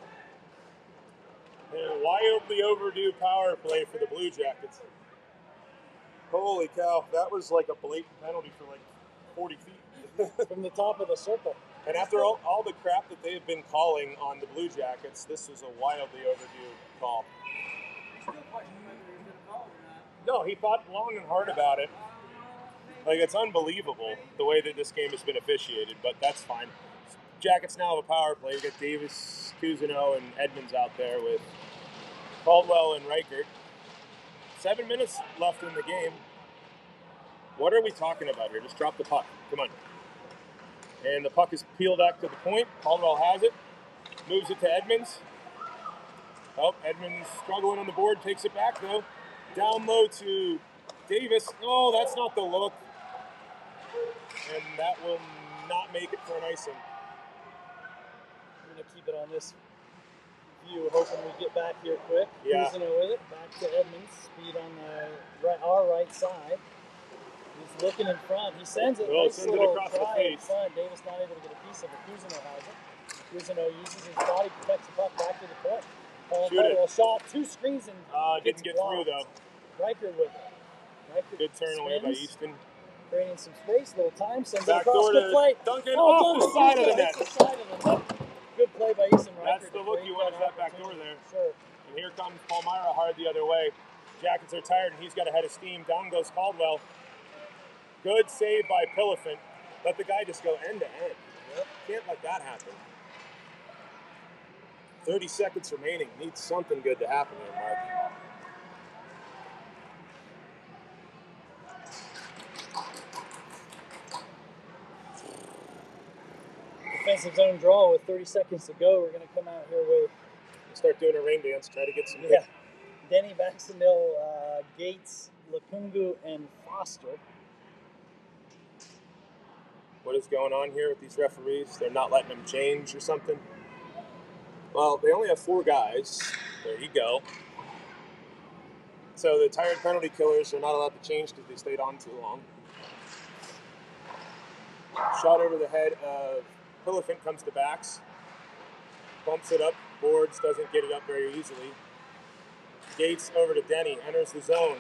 And wildly overdue power play for the Blue Jackets. Holy cow, that was like a blatant penalty for like 40 feet. From the top of the circle. And after all the crap that they've been calling on the Blue Jackets, this was a wildly overdue call. No, he thought long and hard about it. Like, it's unbelievable the way that this game has been officiated, but that's fine. Jackets now have a power play. We've got Davis, Cousineau, and Edmonds out there with Caldwell and Reichert. 7 minutes left in the game. What are we talking about here? Just drop the puck. Come on. And the puck is peeled back to the point. Caldwell has it. Moves it to Edmonds. Oh, Edmonds struggling on the board. Takes it back, though. Down low to Davis. Oh, that's not the look. And that will not make it for an icing. I'm going to keep it on this view, hoping we get back here quick. Yeah. Cousineau with it. Back to Edmonds. Speed on our right side. He's looking in front. He sends it. Oh, Nice sends it little across the try in face. front. Davis not able to get a piece of it. Cousineau has it. Cousineau uses his body, protects the puck back to the point. Caldwell shot, 2 screens and didn't get through, though. Riker with it. Riker Good turn away by spins, Easton. creating some space, little time, sends it Back across door the to plate. Duncan off the side of the net. Hits the side of the net. Good play by Easton Riker. That's the look you want, is that back door there. Sure. And here comes Palmyra hard the other way. Jackets are tired, and he's got a head of steam. Down goes Caldwell. Good save by Pillifant. Let the guy just go end to end. Yep. Can't let that happen. 30 seconds remaining. Needs something good to happen here, Mark. Defensive zone draw with 30 seconds to go. We're going to come out here with... Start doing a rain dance, try to get some... Yeah. Denny Baxendale, Gates, Lakungu, and Foster. What is going on here with these referees? They're not letting them change or something? Well, they only have 4 guys. There you go. So the tired penalty killers are not allowed to change because they stayed on too long. Shot over the head of Pillifant, comes to backs. Bumps it up. Boards, doesn't get it up very easily. Gates over to Denny, enters the zone.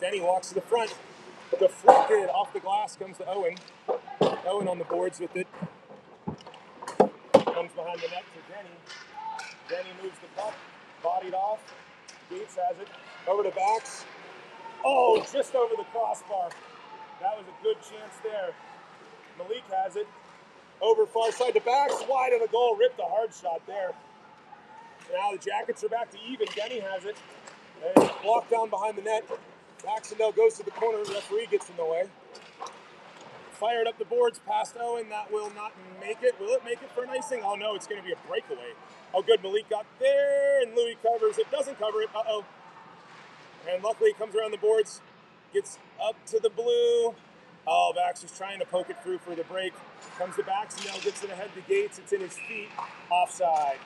Denny walks to the front. Deflected off the glass, comes to Owen. Owen on the boards with it. Comes behind the net to Denny. Denny moves the puck, bodied off. Gates has it. Over to backs. Oh, just over the crossbar. That was a good chance there. Malik has it. Over far side to backs, wide of the goal. Ripped a hard shot there. Now the Jackets are back to even. Denny has it. And it's blocked down behind the net. Baxendale goes to the corner. The referee gets in the way. Fired up the boards past Owen. That will not make it. Will it make it for an icing? Oh no, it's going to be a breakaway. Oh good, Malik got there, and Louis covers it. Doesn't cover it. Uh-oh. And luckily he comes around the boards. Gets up to the blue. Oh, Baxter's trying to poke it through for the break. Comes to Baxendale, gets it ahead to Gates. It's in his feet. Offside.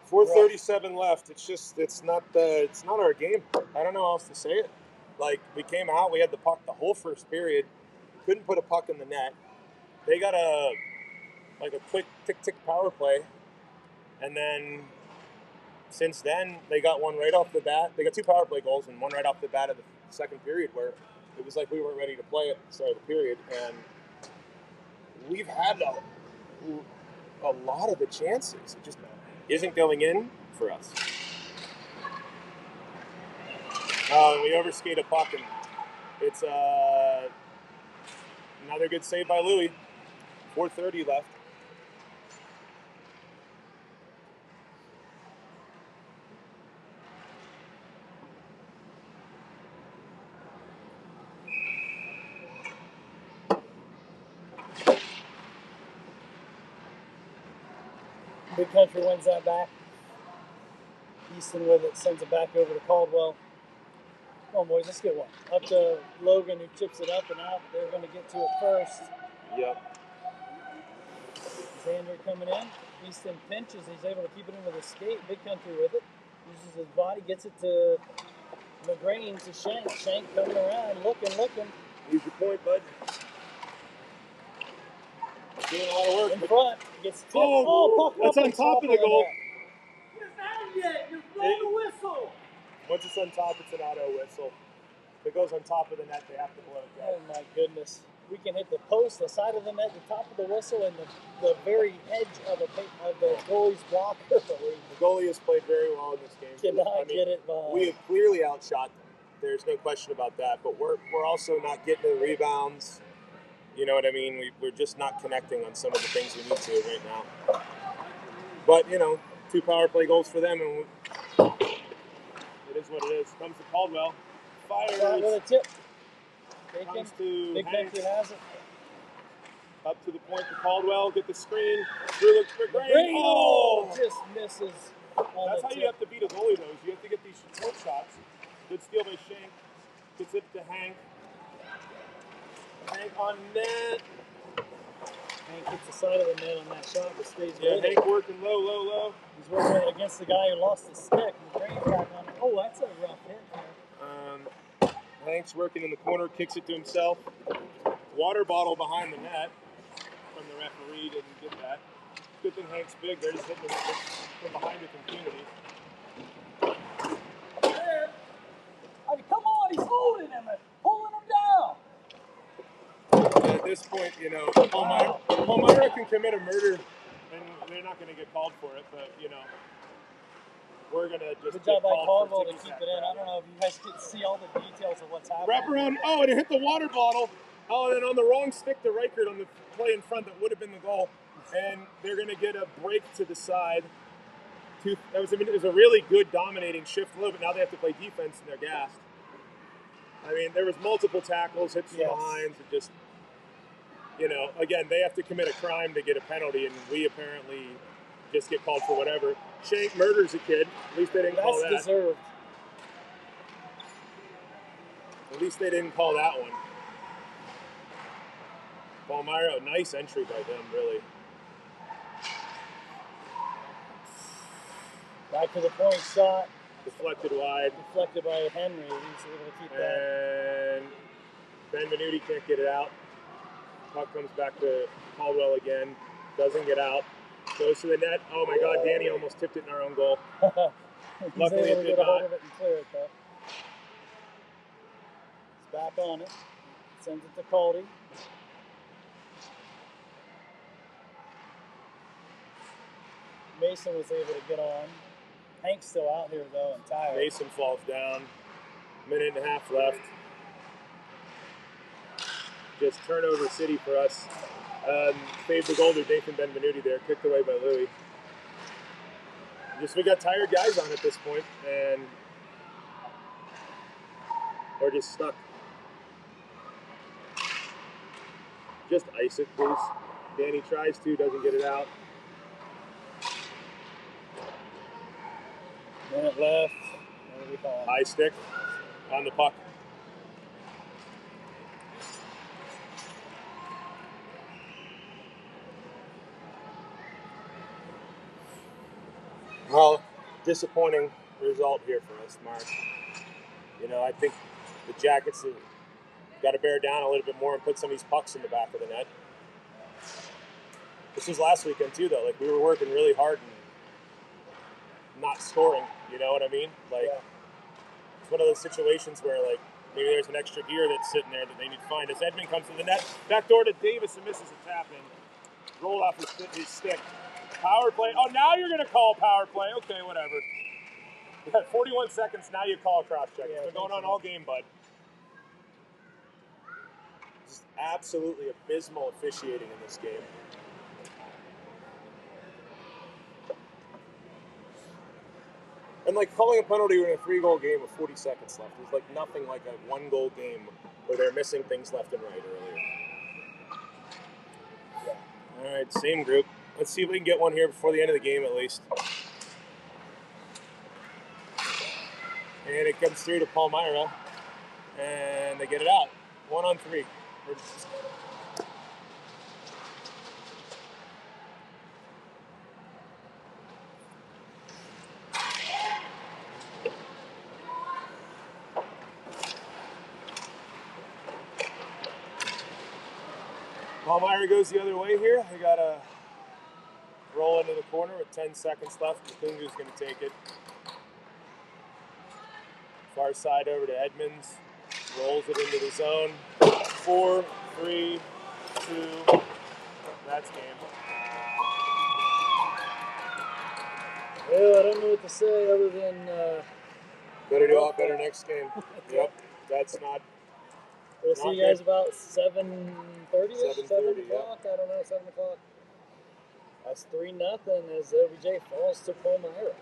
4:37 left. It's not our game. I don't know how else to say it. Like, we came out, we had the puck the whole first period. Couldn't put a puck in the net. They got a quick tick power play. And then since then, they got one right off the bat. They got 2 power play goals and one right off the bat of the second period where it was like we weren't ready to play at the start of the period. And we've had a lot of the chances. It just isn't going in for us. We overskate a puck, and it's another good save by Louis. 4:30 left. Big Country wins that back. Easton with it, sends it back over to Caldwell. Come on, boys, let's get one. Up to Logan, who chips it up and out. They're going to get to it first. Yep. Xander coming in. Easton pinches. He's able to keep it in with his skate. Big country with it. Uses his body, gets it to McGrain, to Shank. Shank coming around, looking. Use your point, bud. Doing a lot of work. In front. Gets tipped. Oh, puck that's up on top of the goal. It's not yet. You're blowing the whistle. Once it's on top, it's an auto whistle. If it goes on top of the net, they have to blow it down. Oh, my goodness. We can hit the post, the side of the net, the top of the whistle, and the very edge of the goalie's blocker. The goalie has played very well in this game. Cannot get it by. We have clearly outshot them. There's no question about that. But we're also not getting the rebounds. You know what I mean? We're just not connecting on some of the things we need to right now. But, 2 power play goals for them, and it is what it is. Comes to Caldwell. Fires. With a tip. Comes to Big Hanks. country has it. Up to the point to Caldwell. Get the screen. Through looks for Gray. McGrain, Oh! just misses. On That's the how tip. you have to beat a goalie, though. Is you have to get these short shots. Good steal by Shank. Gets it to Hank. Hank on net. Hank hits the side of the net on that shot, but stays Yeah, with it. Hank working low. He's working against the guy who lost his stick. McGrain's back on it. Oh, that's a rough hit there. Hank's working in the corner, kicks it to himself. Water bottle behind the net from the referee. Didn't get that. Good thing Hank's big. They're just hitting it from behind with impunity. I mean, come on, he's holding him and pulling him down. At this point, Palmyra can commit a murder, and they're not going to get called for it. But we're going to just Good job by get called Caldwell for to keep it in. I don't know if you guys can see all the details of what's happening. Wrap around. Oh, and it hit the water bottle. Oh, and then on the wrong stick to Reichert on the play in front that would have been the goal. And they're going to get a break to the side. It was a really good dominating shift low, but now they have to play defense and they're gassed. I mean, there was multiple tackles, hits from behind, and just, again, they have to commit a crime to get a penalty, and we apparently just get called for whatever. Shank murders a kid. At least they didn't call that. That's deserved. At least they didn't call that one. Palmyra, nice entry by them, really. Back to the point shot. Deflected wide. Deflected by Henry. He's able to keep that. And Benvenuti can't get it out. Puck comes back to Caldwell again. Doesn't get out. Goes to the net. Oh my God, Danny almost tipped it in our own goal. He's Luckily able it to did get a hold not. of it and clear it though. He's back on it. Sends it to Caldy. Mason was able to get on. Hank's still out here though and tired. Mason falls down. Minute and a half left. Just turnover city for us. Saved the goal to Nathan Benvenuti there, kicked away by Louis. We got tired guys on at this point, and we're just stuck. Just ice it, please. Danny tries to, doesn't get it out. Minute left. What do we call it? High stick on the puck. Well, disappointing result here for us, Mark. I think the Jackets have got to bear down a little bit more and put some of these pucks in the back of the net. This was last weekend too, though. We were working really hard and not scoring. You know what I mean? It's one of those situations where maybe there's an extra gear that's sitting there that they need to find. As Edmund comes to the net, back door to Davis and misses a tap in. Rolled off his stick. Power play. Oh, now you're going to call power play. Okay, whatever. You got 41 seconds. Now you call a cross check. It's been going on all game, bud. Just absolutely abysmal officiating in this game. And calling a penalty in a 3-goal game with 40 seconds left is nothing like a 1-goal game where they're missing things left and right earlier. Yeah. All right, same group. Let's see if we can get one here before the end of the game at least. And it comes through to Palmyra. And they get it out. 1 on 3. Palmyra goes the other way here. They got to roll into the corner with 10 seconds left. Makungu's going to take it. Far side over to Edmonds. Rolls it into the zone. 4, 3, 2. That's game. Well, I don't know what to say other than Better do a lot better next game. Yep, that's not. we'll Not see you guys good. about 7:30. 7:30, 7 yeah. o'clock. I don't know, 7 o'clock. That's 3-0 as OBJ falls to Palmyra.